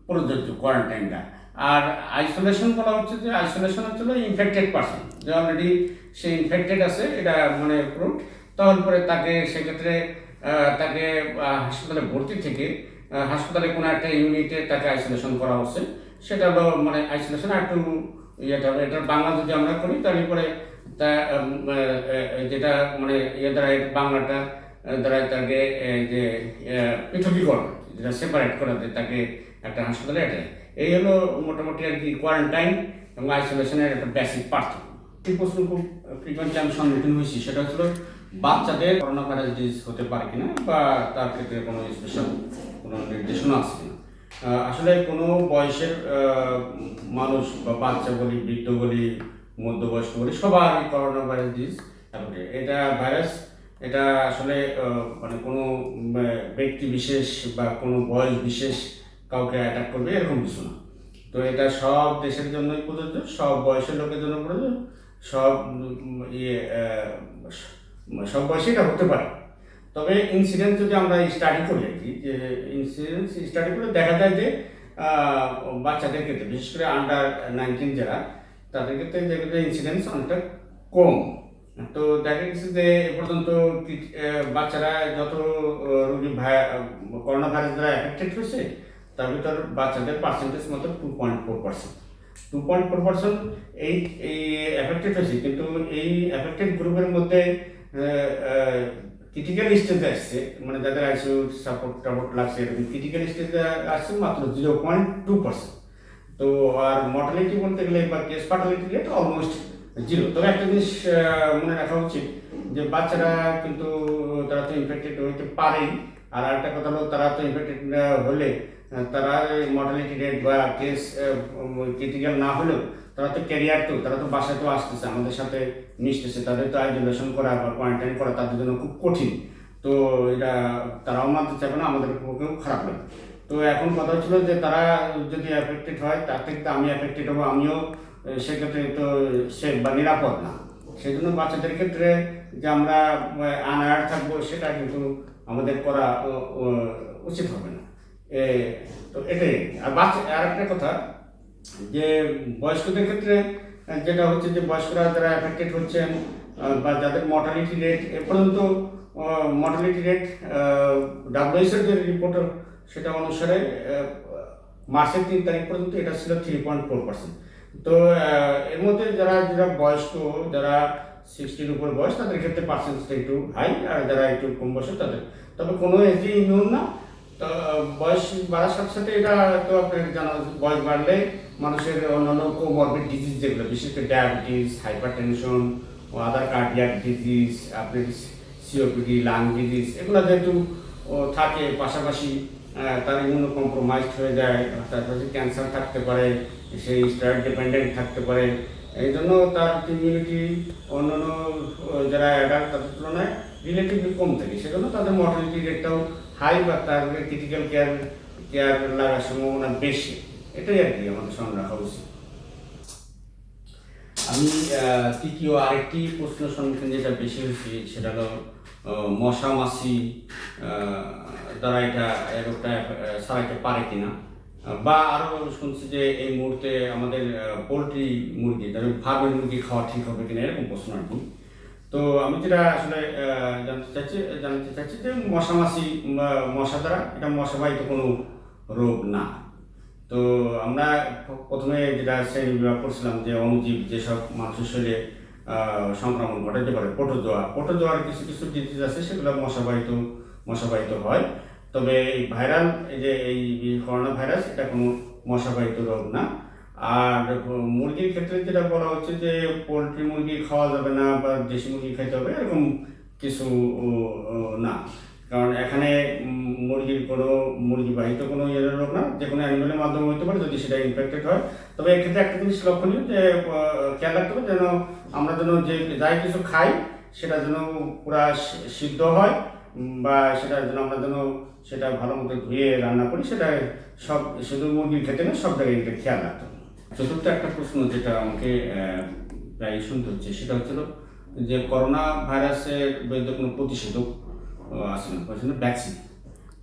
প্রযোজ্য কোয়ারেন্টাইনটা। আর আইসোলেশন বলা হচ্ছে যে আইসোলেশন হচ্ছে ইনফেক্টেড পার্সন, যে অলরেডি সে ইনফেক্টেড আছে, এটা মানে প্রুফ, তখন পরে তাকে সেক্ষেত্রে তাকে হাসপাতালে ভর্তি থেকে হাসপাতালে কোনো একটা ইউনিটে তাকে আইসোলেশন করা হচ্ছে। সেটা হলো মানে আইসোলেশন আর একটু ইয়েটা হবে। এটার বাংলা যদি আমরা করি তাহলে পরে তা যেটা মানে দ্বারা বাংলাটা দ্বারা তাকে যে পৃথকীকরণ, যেটা সেপারেট করাতে তাকে একটা হাসপাতালে এটা, এই হলো মোটামুটি আর কি কোয়ারেন্টাইন এবং আইসোলেশনের একটা বেসিক পার্থক্য। এই প্রশ্ন খুব ফ্রিকোয়েন্টলি আমি সম্মুখীন হয়েছি, সেটা হচ্ছে বাচ্চাদের করোনা ভাইরাস ডিজিজ হতে পারে কিনা বা তার ক্ষেত্রে কোনো স্পেশাল কোনো নির্দেশনা আছে কিনা। আসলে কোনো বয়সের মানুষ বা বাচ্চা বলি, বৃদ্ধ বলি, মধ্যবয়স্ক বলি, সবার করোনা ভাইরাস ডিজিজ এটা ভাইরাস, এটা আসলে মানে কোনো ব্যক্তি বিশেষ বা কোনো বয়স বিশেষ কাউকে অ্যাটাক করবে এরকম কিছু না। তো এটা সব দেশের জন্যই প্রযোজ্য, সব বয়সের লোকের জন্য প্রযোজ্য, সব সব বয়সে এটা হতে পারে। তবে ইনসিডেন্স যদি আমরা স্টাডি করি আর কি, যে ইনসিডেন্স স্টাডি করে দেখা যায় যে বাচ্চাদের ক্ষেত্রে, বিশেষ করে আন্ডার 19 যারা, তাদের ক্ষেত্রে যেগুলো ইনসিডেন্স অনেকটা কম। তো দেখা গেছে যে এ পর্যন্ত বাচ্চারা যত রোগী করোনা ভাইরাস দ্বারা এফেক্টেড হয়েছে, তার ভিতর বাচ্চাদের পার্সেন্টেজ মাত্র 2.4%। 2.4% এই এফেক্টেড হয়েছে, কিন্তু এই এফেক্টেড গ্রুপের মধ্যে ক্রিটিক্যাল স্টেজে আসছে, মানে যাদের আইসিইউ সাপোর্ট টাপোর্ট লাগছে, এরকম ক্রিটিক্যাল স্টেজে আসছে মাত্র 0.2%। তো আর মর্টালিটি বলতে গেলে বা কেস ফার্টালিটি রেট অলমোস্ট 0। তবে একটা জিনিস মনে রাখা উচিত যে বাচ্চারা কিন্তু তারা তো ইনফেক্টেড হইতে পারেই, আর একটা কথা হলো তারা তো ইনফেক্টেড হলে তারা মর্টালিটি রেট বা কেস ক্রিটিক্যাল না হলেও তারা তো ক্যারিয়ার, তো তারা তো বাসায় তো আসতেছে, আমাদের সাথে মিশতেছে, তাদের তো আইসোলেশন করা বা কোয়ারেন্টাইন করা তাদের জন্য খুব কঠিন। তো এটা তারাও মানতে চাইবে না, আমাদের পক্ষেও খারাপ লাগে। তো এখন কথা হচ্ছিল যে তারা যদি অ্যাফেক্টেড হয়, তার থেকে তো আমি অ্যাফেক্টেড হবো, আমিও সেক্ষেত্রে তো সেফ বা নিরাপদ না। সেই জন্য বাচ্চাদের ক্ষেত্রে যে আমরা আনঅ্যাওয়ার থাকবো সেটা কিন্তু আমাদের করা উচিত হবে না। তো এটাই। আর আর একটা কথা যে বয়স্কদের ক্ষেত্রে যেটা হচ্ছে যে বয়স্করা যারা এফেক্টেড হচ্ছেন বা যাদের মর্টালিটি রেট এ পর্যন্ত, মর্টালিটি রেট WHO যে রিপোর্ট সেটা অনুসারে মার্চের 3 তারিখ পর্যন্ত এটা ছিল 3.4%। তো এর মধ্যে যারা বয়স্ক, যারা 60-র উপর বয়স, তাদের ক্ষেত্রে পার্সেন্টেজটা একটু হাই, আর যারা একটু কম বয়স তাদের, তবে কোনো এজই ইমিউন না। তো বয়স বাড়ার সাথে সাথে এটা তো আপনার জানা, বয়স বাড়লে মানুষের অন্যান্য কোমরবিড ডিজিজ যেগুলো, বিশেষ করে ডায়াবেটিস, হাইপার টেনশন ও আদার কার্ডিয়াক ডিজিজ, আপনার সিওপিডি, লাং ডিজিজ, এগুলো যেহেতু থাকে, পাশাপাশি তার ইমিউনো কম্প্রোমাইজড হয়ে যায়, তারপরে ক্যান্সার থাকতে পারে, সেই স্টেরয়েড ডিপেন্ডেন্ট থাকতে পারে, এই জন্য তার ইমিউনিটি অন্যান্য যারা অ্যাডাল্ট তাদের তুলনায় রিলেটিভলি কম থাকে, সেজন্য তাদের মর্টালিটি রেটটাও হাই বা তার ক্রিটিক্যাল কেয়ার লাগার সম্ভাবনা বেশি। এটাই আর কি আমাদের স্মরণ রাখা উচিত। আমি তৃতীয় আরেকটি প্রশ্নের সম্মুখীন যেটা বেশি হয়েছি সেটা হলো মশা মাছি দ্বারা এটা রোগটা ছড়াইতে পারে কিনা, বা আরও শুনছি যে এই মুহূর্তে আমাদের পোলট্রি মুরগি, তাদের ফার্মের মুরগি খাওয়া ঠিক হবে কিনা, এরকম প্রশ্ন আর কি। তো আমি যেটা আসলে জানতে চাচ্ছি যে মশা মাছি মশা দ্বারা এটা মশাবাহিত কোনো রোগ না। তো আমরা প্রথমে যেটা শ্রেণী বিভাগ করছিলাম যে অণুজীব যেসব মানুষের শরীরে সংক্রমণ ঘটাতে পারে, প্রোটোজোয়ার কিছু কিছু ডিজিজ আছে, সেগুলো মশাবাহিত হয়। তবে এই ভাইরাল, এই যে এই করোনা ভাইরাস, এটা কোনো মশাবাহিত রোগ না। আর মুরগির ক্ষেত্রে যেটা বলা হচ্ছে যে পোলট্রি মুরগি খাওয়া যাবে না বা দেশি মুরগি খাইতে হবে, এরকম কিছু না। কারণ এখানে মুরগিবাহিত কোনো রোগ না, যে কোনো অ্যানিমেলের মাধ্যমে হতে পারে যদি সেটা ইনফেক্টেড হয়। তবে এক্ষেত্রে একটা জিনিস লক্ষণীয় যে খেয়াল রাখতে হবে যেন আমরা যেন যে যাই কিছু খাই সেটা যেন পুরা সিদ্ধ হয়, বা সেটা যেন আমরা যেন সেটা ভালো মতো ধুয়ে রান্না করি, সেটা সব শুধু মুরগির ক্ষেত্রে না, সব জায়গায় এটা খেয়াল রাখতে হবে। চতুর্থ একটা প্রশ্ন যেটা আমাকে প্রায় শুনতে হচ্ছে সেটা হচ্ছিল যে করোনা ভাইরাসের বিরুদ্ধে কোনো প্রতিষেধক আছে না, ভ্যাকসিন।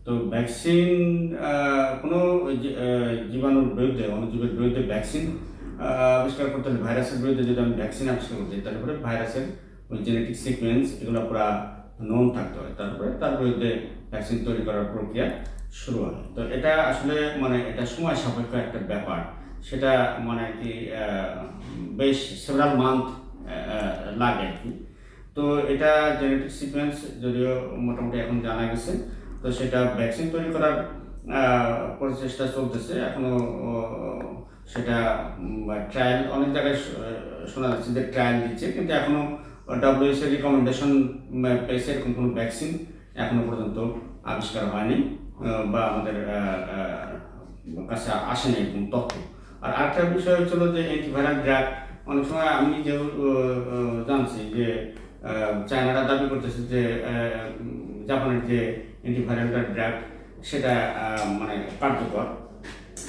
তো ভ্যাকসিন কোনো জীবাণুর বিরুদ্ধে, অণুজীবের বিরুদ্ধে ভ্যাকসিন আবিষ্কার করতে হলে, ভাইরাসের বিরুদ্ধে যদি আমি ভ্যাকসিন আবিষ্কার করতে চাই, তারপরে ভাইরাসের ওই জেনেটিক সিকোয়েন্স এগুলো পুরা নোন থাকতে হয়, তারপরে তার বিরুদ্ধে ভ্যাকসিন তৈরি করার প্রক্রিয়া শুরু হয়। তো এটা আসলে মানে এটা সময় সাপেক্ষ একটা ব্যাপার, সেটা মানে কি বেশ সেভারাল মান্থ লাগে আর কি। তো এটা জেনেটিক সিকোয়েন্স যদিও মোটামুটি এখন জানা গেছে, তো সেটা ভ্যাকসিন তৈরি করার প্রচেষ্টা চলতেছে এখনো। সেটা ট্রায়াল অনেক জায়গায় শোনা যাচ্ছে যে ট্রায়াল দিচ্ছে, কিন্তু এখনো WHO রিকমেন্ডেশন পেয়েছে এরকম কোনো ভ্যাকসিন এখনো পর্যন্ত আবিষ্কার হয়নি বা আমাদের কাছে আসেনি এরকম তথ্য। আর আরেকটা বিষয় হচ্ছিল যে অ্যান্টিভাইরাল ড্রাগ, অনেক সময় আমি যে জানছি যে চায়নারা দাবি করতেছে যে জাপানের যে অ্যান্টিভাইরাল ড্রাগ সেটা মানে কার্যকর,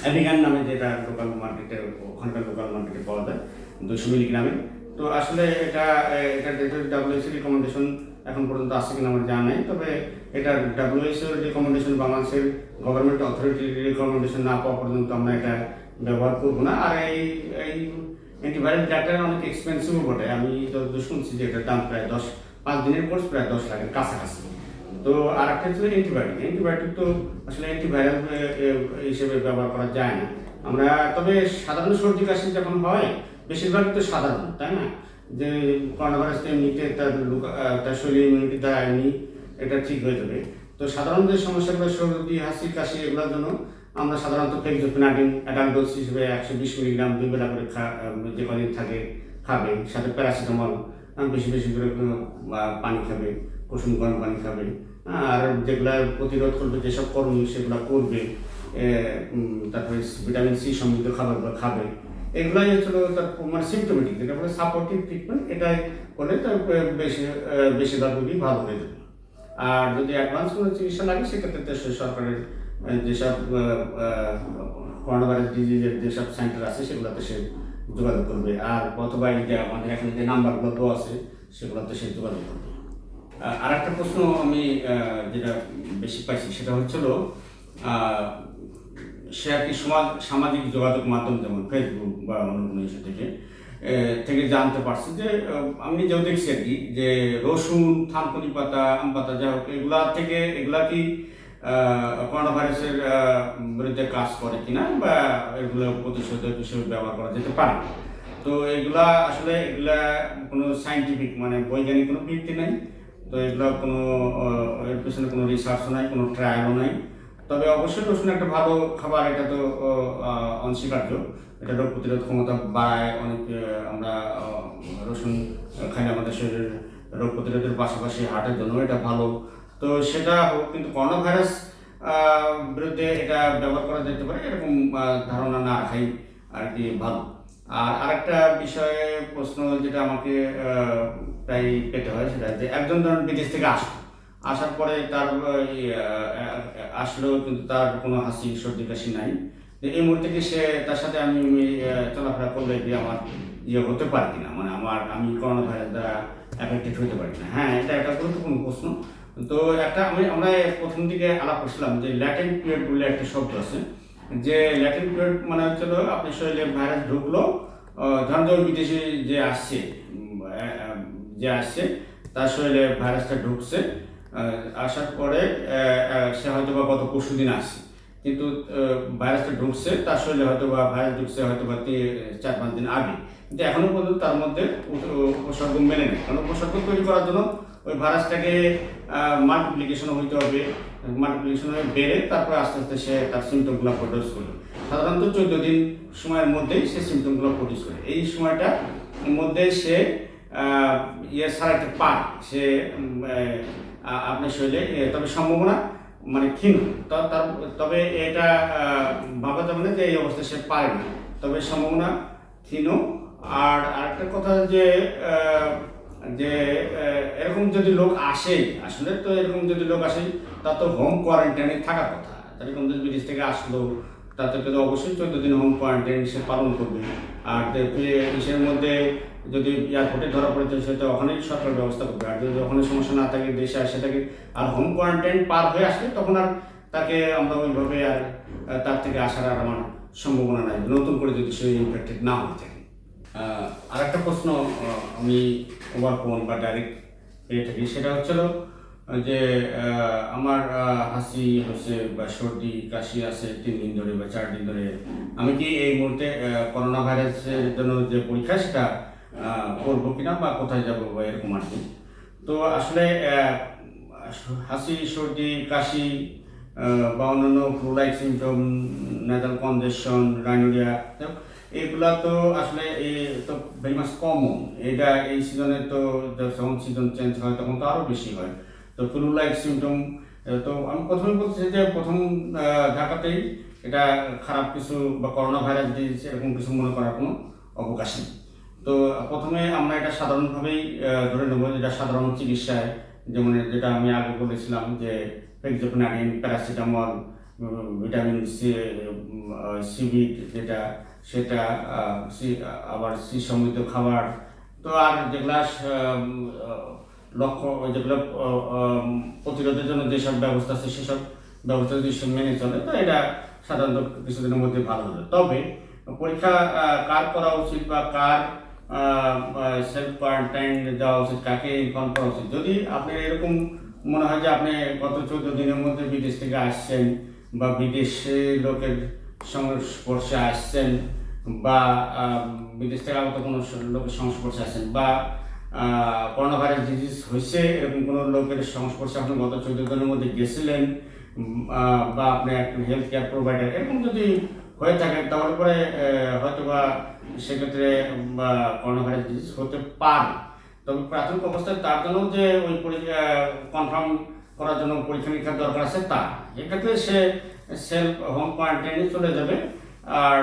অ্যাভিগান নামে যেটা লোকাল মার্কেটে, ওখানকার লোকাল মার্কেটে পাওয়া যায় 200 মিলিগ্রামে। তো আসলে এটা WHO রিকমেন্ডেশন এখন পর্যন্ত আসছে কিনা আমার জানা নেই, তবে এটা WHO রিকমেন্ডেশন, বাংলাদেশের গভর্নমেন্ট অথরিটির রিকমেন্ডেশন না পাওয়া পর্যন্ত আমরা এটা ব্যবহার করবো না। আর এই অ্যান্টিভাইরাল ড্রাগটা অনেক এক্সপেন্সিভও বটে, আমি যতদূর শুনছি যে এটার দাম প্রায় 5 দিনের কোর্স প্রায় 10 লাখের কাছাকাছি। তো আর একটা হচ্ছে অ্যান্টিবায়োটিক তো আসলে অ্যান্টিভাইরাল হিসেবে ব্যবহার করা যায় না আমরা। তবে সাধারণ সর্দি কাশি যখন হয় বেশিরভাগই তো সাধারণ, তাই না? যে করোনা ভাইরাস তো এমনিতে তার শরীরে ইমিউনিটি দ্বারা এমনি এটা ঠিক হয়ে যাবে। তো সাধারণ যে সমস্যাগুলো সর্দি হাসি কাশি এগুলোর জন্য আমরা সাধারণত ফেক্সোফেনাডিন অ্যাডাল্ট ডোজ হিসেবে 120 মিলিগ্রাম 2 বেলা করে যে কদিন থাকে খাবে, সাথে প্যারাসিটামল বেশি বেশি করে পানি খাবে, কুসুম গরম পানি খাবে। আর যেগুলা প্রতিরোধ করবে, যেসব করণীয় সেগুলো করবে, তারপরে ভিটামিন সি সমৃদ্ধ খাবারগুলো খাবে। এগুলাই হচ্ছিল তার মানে সিমটোমেটিক, যেটা বলে সাপোর্টিভ ট্রিটমেন্ট, এটাই করলে তার বেশিরভাগ রোগী ভালো হয়ে যাবে। আর যদি অ্যাডভান্স কোনো চিকিৎসা লাগে সেক্ষেত্রে দেশের সরকারের যেসব করোনা ভাইরাস ডিজিজের যেসব সেন্টার আছে সেগুলোতে সে যোগাযোগ করবে, আর অথবা এই যে আমাদের এখানে যে নাম্বারগুলো দেওয়া আছে সেগুলোতে সে যোগাযোগ করবে। আর একটা প্রশ্ন আমি যেটা বেশি পাইছি সেটা হচ্ছিল সে আর কি সামাজিক যোগাযোগ মাধ্যম যেমন ফেসবুক বা অন্য কোনো ইস্যু থেকে জানতে পারছি যে আমি নিজেও দেখছি আর কি যে রসুন, থানকুনি পাতা, আম পাতা, যা হোক এগুলা কি করোনা ভাইরাসের বিরুদ্ধে কাজ করে কিনা বা এগুলো প্রতিষেধক হিসেবে ব্যবহার করা যেতে পারে। তো এগুলা কোনো সাইন্টিফিক মানে বৈজ্ঞানিক কোনো ভিত্তি নেই। তো এগুলো কোনো এর পেছনে কোনো রিসার্চও নাই, কোনো ট্রায়ালও নাই। তবে অবশ্যই রসুন একটা ভালো খাবার, এটা তো অনস্বীকার্য। এটা রোগ প্রতিরোধ ক্ষমতা বাড়ায় অনেক। আমরা রসুন খাইলে আমাদের শরীরের রোগ প্রতিরোধের পাশাপাশি হার্টের জন্য এটা ভালো। তো সেটা হোক, কিন্তু করোনা ভাইরাস বিরুদ্ধে এটা ব্যবহার করা যেতে পারে এরকম ধারণা না রাখাই আর কি ভালো। আর আরেকটা বিষয়ে প্রশ্ন যেটা আমাকে প্রায় পেতে হয় সেটা যে একজন ধরুন বিদেশ থেকে আসার পরে তার আসলেও কিন্তু তার কোনো হাসি সর্দি কাশি নাই, এই মুহূর্তে কি তার সাথে আমি চলাফেরা করলে কি আমার হতে পারে কিনা, মানে আমি করোনা ভাইরাস দ্বারা অ্যাফেক্টেড হতে পারি কিনা। হ্যাঁ, এটা একটা গুরুত্বপূর্ণ প্রশ্ন। তো আমরা প্রথম দিকে আলাপ করছিলাম যে ল্যাটেন্ট পিরিয়ড বলে একটা শব্দ আছে, যে ল্যাটেন্ট পিরিয়ড মানে হচ্ছিল আপনার শরীরে ভাইরাস ঢুকলো, ধরেন যে বিদেশে যে আসছে তার শরীরে ভাইরাসটা ঢুকছে, আসার পরে সে হয়তো বা গত পরশু দিন আসছে, কিন্তু ভাইরাসটা ঢুকছে তার শরীরে ভাইরাস ঢুকছে হয়তো বা 4-5 দিন আগে, কিন্তু এখনো পর্যন্ত তার মধ্যে উপসর্গ মেলে নেই। কারণ উপসর্গ তৈরি করার জন্য ওই ভাইরাসটাকে মাল্টিপ্লিকেশন হইতে হবে, মাল্টিপ্লিকেশন হয়ে বেড়ে তারপরে আস্তে আস্তে সে তার সিমটমগুলো প্রডিউস করবে। সাধারণত 14 দিন সময়ের মধ্যেই সে সিমটমগুলো প্রডিউস করে। এই সময়টার মধ্যে সে ছাড়াইতে পারে সে আপনার শরীরে, তবে সম্ভাবনা মানে ক্ষীণ। তবে এটা ভাবা যাবে না যে এই অবস্থায় সে পারে না, তবে সম্ভাবনা ক্ষীণ। আর আরেকটা কথা যে এরকম যদি লোক আসে, আসলে তো এরকম যদি লোক আসে তা তো হোম কোয়ারেন্টাইনে থাকার কথা। এরকম যদি বিদেশ থেকে আসলো তাতে কিন্তু অবশ্যই 14 দিন হোম কোয়ারেন্টাইন সে পালন করবে। আর দেশের মধ্যে যদি এয়ারপোর্টে ধরা পড়েছে সেটা ওখানেই সরকার ব্যবস্থা করবে। আর যদি ওখানে সমস্যা না থাকে, দেশে আসে থাকে আর হোম কোয়ারেন্টাইন পার হয়ে আসলে তখন আর তাকে আমরা ওইভাবে আর তার থেকে আসার আর আমার সম্ভাবনা নাই, নতুন করে যদি সে ইনফেক্টেড না হয়ে থাকে। আর একটা প্রশ্ন আমি ওভারকমন বা ডাইরেক্ট পেয়ে থাকি, সেটা হচ্ছিল যে আমার হাসি হচ্ছে বা সর্দি কাশি আছে 3 দিন ধরে বা 4 দিন ধরে, আমি কি এই মুহূর্তে করোনা ভাইরাসের জন্য যে পরীক্ষা সেটা করবো কিনা বা কোথায় যাবো বা এরকম আর কি। তো আসলে হাসি সর্দি কাশি বা অন্যান্য flu like symptom, nasal কনজেশন, rhinorrhoea, এগুলা তো আসলে এই তো ভেরি মাস কমন। এটা এই সিজনে তো যখন সিজন চেঞ্জ হয় তখন তো আরও বেশি হয়। তো ফ্লু লাইক সিমটম, তো আমি প্রথমে বলছি যে প্রথম ঢাকাতেই এটা খারাপ কিছু বা করোনা ভাইরাস ডিজিজ এরকম কিছু মনে করার কোনো অবকাশ নেই। তো প্রথমে আমরা এটা সাধারণভাবেই ধরে নেব, যেটা সাধারণ চিকিৎসায়, যেমন যেটা আমি আগে বলেছিলাম যে ফেক্সোপেনাডিন, প্যারাসিটামল, ভিটামিন সিবিড যেটা, সেটা আবার সি সমৃদ্ধ খাবার। তো আর যেগুলা লক্ষ্য, যেগুলো প্রতিরোধের জন্য যেসব ব্যবস্থা আছে সেসব ব্যবস্থা যদি সে মেনে চলে, তো এটা সাধারণত কিছুদিনের মধ্যে ভালো হবে। তবে পরীক্ষা কার করা উচিত বা কার সেলফ কোয়ারেন্টাইন যাওয়া উচিত, কাকে ইনফর্ম করা উচিত, যদি আপনার এরকম মনে হয় যে আপনি গত 14 দিনের মধ্যে বিদেশ থেকে আসছেন বা বিদেশে লোকের সংস্পর্শে আসছেন বা বিদেশ থেকে আগত কোনো লোকের সংস্পর্শে আসছেন বা করোনা ভাইরাস ডিজিজ হয়েছে এরকম কোনো লোকের সংস্পর্শে আপনি গত 14 দিনের মধ্যে গেছিলেন বা আপনি একটা হেলথ কেয়ার প্রোভাইডার এরকম যদি হয়ে থাকে, তাহলে পরে হয়তো বা সেক্ষেত্রে করোনা ভাইরাস ডিজিজ হতে পারে। তবে প্রাথমিক অবস্থায় তার জন্য যে ওই কনফার্ম করার জন্য পরীক্ষা নিরীক্ষার দরকার আছে তা, এক্ষেত্রে সে সেলফ হোম কোয়ারেন্টাইনে চলে যাবে। আর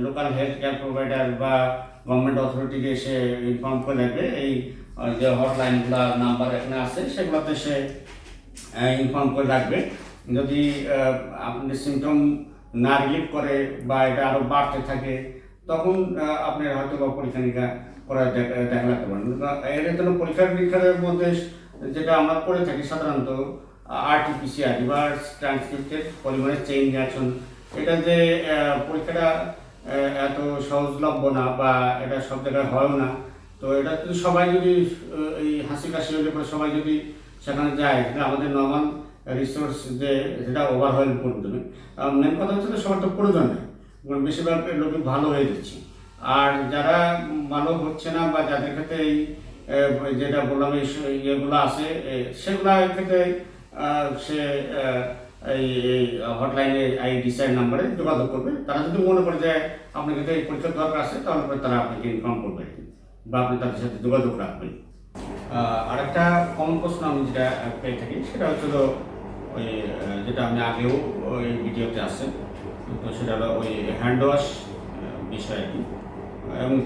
লোকাল হেলথ কেয়ার প্রোভাইডার বা গভর্নমেন্ট অথরিটিকে সে ইনফর্ম করে রাখবে। এই যে হটলাইনগুলো নাম্বার এখানে আছে সেগুলোতে সে ইনফর্ম করে রাখবে। যদি আপনার সিমটম না রিলিভ করে বা এটা আরও বাড়তে থাকে, তখন আপনার হয়তো বা পরীক্ষা নিরীক্ষা করা দেখা লাগতে পারেন। এর জন্য পরীক্ষা নিরীক্ষার মধ্যে যেটা আমরা করে থাকি সাধারণত RT-PCR, reverse transcripted polymerase chain reaction. এটা যে পরীক্ষাটা এত সহজলভ্য না বা এটা সব জায়গায় হয়ও না। তো এটা যদি সবাই যদি এই হাসি কাশি হলে পরে সবাই যদি সেখানে যায়, আমাদের নর্মাল রিসোর্স যে সেটা ওভারহেল করবে। মেন কথা হচ্ছে সবার তো প্রয়োজন নেই, বেশিরভাগ লোক ভালো হয়ে যাচ্ছে। আর যারা ভালো হচ্ছে না বা যাদের ক্ষেত্রে এই যেটা বললাম এই ইয়েগুলো আছে, সেগুলো ক্ষেত্রে সে এই হটলাইনে ডিসাইড নাম্বারে যোগাযোগ করবে। তারা যদি মনে করে যে আপনার কাছে এই পরীক্ষার দরকার আছে, তাহলে তারা আপনাকে ইনফর্ম করবে বা আপনি তাদের সাথে যোগাযোগ রাখবেন। আরেকটা কমন প্রশ্ন আমি যেটা পেয়ে থাকি সেটা হচ্ছে ওই যেটা আমি আগেও ওই ভিডিওতে আছে, তো সেটা হলো ওই হ্যান্ড ওয়াশ বিষয় আর কি, এবং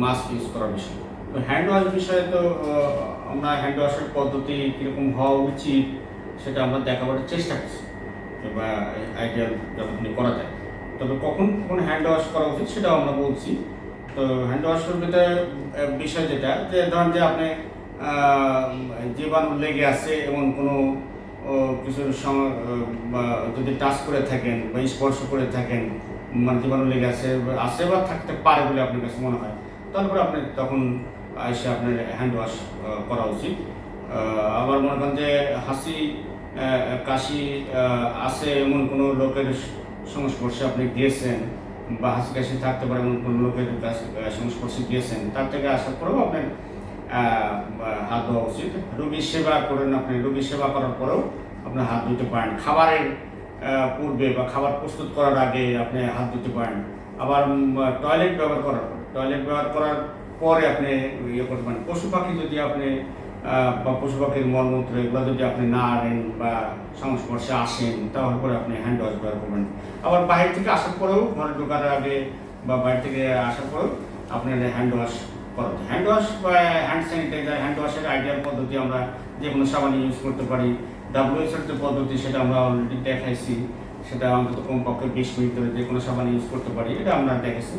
মাস্ক ইউজ করার বিষয়। তো হ্যান্ড ওয়াশ বিষয়ে তো আমরা হ্যান্ড ওয়াশের পদ্ধতি কীরকম হওয়া উচিত সেটা আমরা দেখাবার চেষ্টা করছি বা আইডিয়াল যতক্ষণই করা যায়। তবে কখন কখন হ্যান্ড ওয়াশ করা উচিত সেটাও আমরা বলছি। তো হ্যান্ড ওয়াশের ভিতরে বিষয় যেটা, যে ধরেন যে আপনি জীবাণু লেগে আছে এমন কোনো কিছুর যদি টাচ করে থাকেন বা স্পর্শ করে থাকেন, মানে জীবাণু লেগে আছে বা থাকতে পারে বলে আপনার কাছে মনে হয়, তারপরে আপনি তখন এসে আপনার হ্যান্ড ওয়াশ করা উচিত। আবার মনে করেন যে হাসি কাশি আছে এমন কোনো লোকের সংস্পর্শে আপনি গিয়েছেন বা হাসি কাশি থাকতে পারে এমন কোনো লোকের সংস্পর্শে গিয়েছেন, তার থেকে আসার পরেও আপনার হাত ধোয়া উচিত। রোগীর সেবা করেন, আপনি রোগীর সেবা করার পরেও আপনি হাত ধুতে পারেন। খাবারের পূর্বে বা খাবার প্রস্তুত করার আগে আপনি হাত ধুতে পারেন। আবার টয়লেট ব্যবহার করার পরে আপনি ইয়ে করতে পারেন। পশু পাখি যদি আপনি বা পশু পাখির মলমূত্র এগুলো যদি আপনি না আনেন বা সংস্পর্শে আসেন, তাহলে পরে আপনি হ্যান্ড ওয়াশ ব্যবহার করবেন। আবার বাইরে থেকে আসার পরেও, ঘরে ঢোকার আগে বা বাইরে থেকে আসার পরেও আপনার হ্যান্ড ওয়াশ করা। হ্যান্ড ওয়াশ বা হ্যান্ড স্যানিটাইজার, হ্যান্ড ওয়াশের আইডিয়াল পদ্ধতি আমরা যে কোনো সাবান ইউজ করতে পারি। WHO-এর যে পদ্ধতি সেটা আমরা অলরেডি দেখাইছি, সেটা অন্তত কমপক্ষে 20 মিনিট ধরে যে কোনো সাবান ইউজ করতে পারি, এটা আমরা দেখেছি।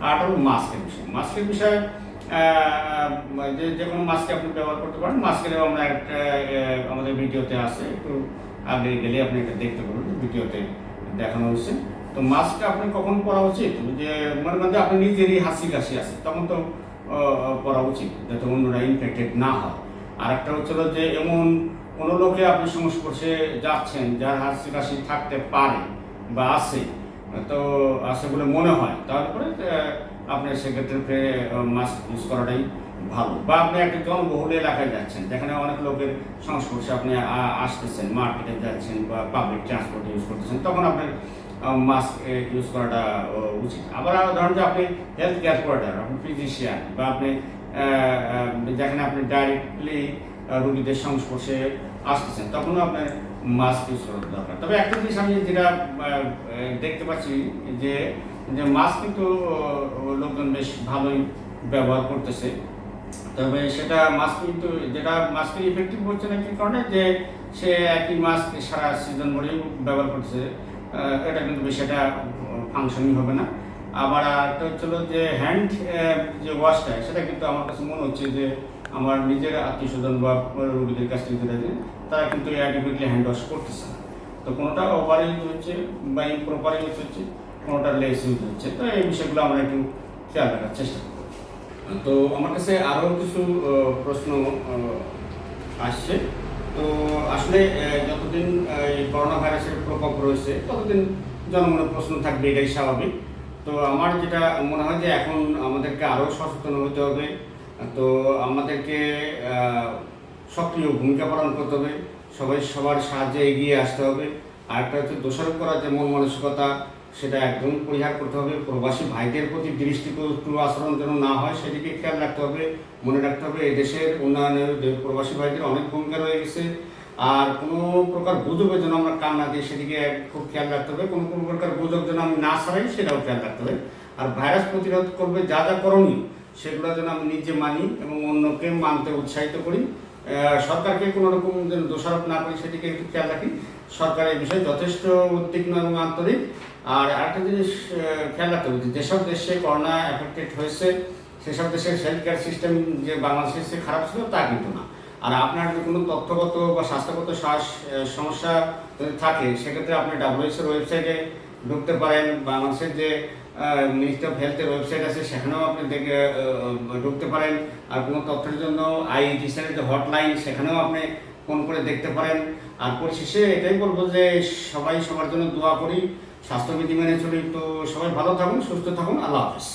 আর হলো মাস্কের বিষয় যে কোনো মাস্কে আপনি ব্যবহার করতে পারেন। মাস্কেরও আমরা একটা আমাদের ভিডিওতে আছে, একটু আগে গেলে আপনি এটা দেখতে পাবেন, ভিডিওতে দেখানো হয়েছে। তো মাস্কটা আপনি কখন পরা উচিত, যে মনে মধ্যে আপনি নিজেরই হাসি কাশি আছে তখন তো পরা উচিত, যাতে অন্যরা ইনফেক্টেড না হয়। আর একটা হচ্ছিল যে এমন কোনো লোকে আপনি সংস্পর্শে যাচ্ছেন যার হাসি কাশি থাকতে পারে বা আছে, তো আছে বলে মনে হয়, তারপরে আপনি সেক্ষেত্রে মাস্ক ইউজ করাটাই ভালো। বা আপনি একটা জনবহুল এলাকায় যাচ্ছেন যেখানে অনেক লোকের সংস্পর্শে আপনি আসতেছেন, মার্কেটে যাচ্ছেন বা পাবলিক ট্রান্সপোর্ট ইউজ করতেছেন, তখন আপনার মাস্ক ইউজ করাটা উচিত। আবার ধরেন যে আপনি হেলথ কেয়ার প্রোভাইডার, আপনি ফিজিশিয়ান, বা আপনি যেখানে আপনি ডাইরেক্টলি রোগীদের সংস্পর্শে আসতেছেন, তখনও আপনার মাস্ক ইউজ করা দরকার। তবে একটা জিনিস আমি যেটা দেখতে পাচ্ছি যে মাস্ক কিন্তু লোকজন বেশ ভালোই ব্যবহার করতেছে। তবে সেটা মাস্ক কিন্তু যেটা মাস্কের ইফেক্টিভ হচ্ছে না কি কারণে, যে সে একই মাস্ক সারা সিজন ভরেই ব্যবহার করতেছে, এটা কিন্তু বেশ একটা ফাংশনিং হবে না। আবার একটা হচ্ছিল যে হ্যান্ড যে ওয়াশটা, সেটা কিন্তু আমার কাছে মনে হচ্ছে যে আমার নিজের আত্মীয় স্বজন বা রোগীদের কাছ থেকে যেটা যে তারা কিন্তু অ্যাডিকুয়েটলি হ্যান্ড ওয়াশ করতেছে না। তো কোনোটা ওভার ইউজ হচ্ছে বা ইমপ্রপার ইউজ হচ্ছে, কোনোটা লেস ইউজ হচ্ছে। তো এই বিষয়গুলো আমরা একটু খেয়াল রাখার চেষ্টা করব। তো আমার কাছে আরও কিছু প্রশ্ন আসছে। তো আসলে যতদিন এই করোনা ভাইরাসের প্রকোপ রয়েছে ততদিন জনমনে প্রশ্ন থাকবে, এটাই স্বাভাবিক। তো আমার যেটা মনে হয় যে এখন আমাদেরকে আরও সচেতন হতে হবে। তো আমাদেরকে সক্রিয় ভূমিকা পালন করতে হবে, সবাই সবার সাহায্যে এগিয়ে আসতে হবে। আর একটা হচ্ছে দোষারোপ করার যে মন মানসিকতা, সেটা একদম পরিহার করতে হবে। প্রবাসী ভাইদের প্রতি দৃষ্টিকটু আচরণ যেন না হয় সেদিকে খেয়াল রাখতে হবে। মনে রাখতে হবে এই দেশের উন্নয়নের প্রবাসী ভাইদের অনেক ভূমিকা রয়ে গেছে। আর কোনো প্রকার গুজবের জন্য আমরা কান না দিই সেদিকে খুব খেয়াল রাখতে হবে। কোনো প্রকার গুজব যেন আমি না ছড়াই সেটাও খেয়াল রাখতে হবে। আর ভাইরাস প্রতিরোধ করবে যা যা করণীয় সেগুলো যেন আমি নিজে মানি এবং অন্যকে মানতে উৎসাহিত করি। সরকারকে কোনো রকম যেন দোষারোপ না করি সেদিকে একটু খেয়াল রাখি। সরকার এই বিষয়ে যথেষ্ট উদ্বিগ্ন এবং আন্তরিক। আর আরেকটা জিনিস খেয়াল রাখতে হবে, যেসব দেশে করোনা এফেক্টেড হয়েছে সেসব দেশের হেলথ কেয়ার সিস্টেম যে বাংলাদেশের চেয়ে খারাপ ছিল তা কিন্তু না। আর আপনার যে কোনো তথ্যগত বা স্বাস্থ্যগত সমস্যা যদি থাকে সেক্ষেত্রে আপনি WHO এর ওয়েবসাইটে ঢুকতে পারেন। বাংলাদেশের যে মিনিস্ট্রি অফ হেলথের ওয়েবসাইট আছে সেখানেও আপনি ঢুকতে পারেন। আর কোনো তথ্যের জন্য IEGSR যে হটলাইন সেখানেও আপনি ফোন করে দেখতে পারেন। আর পরিশেষে এটাই বলবো যে সবাই সবার জন্য দোয়া করি, স্বাস্থ্যবিধি মেনে চলি। তো সবাই ভালো থাকুন, সুস্থ থাকুন, আল্লাহ হাফেজ।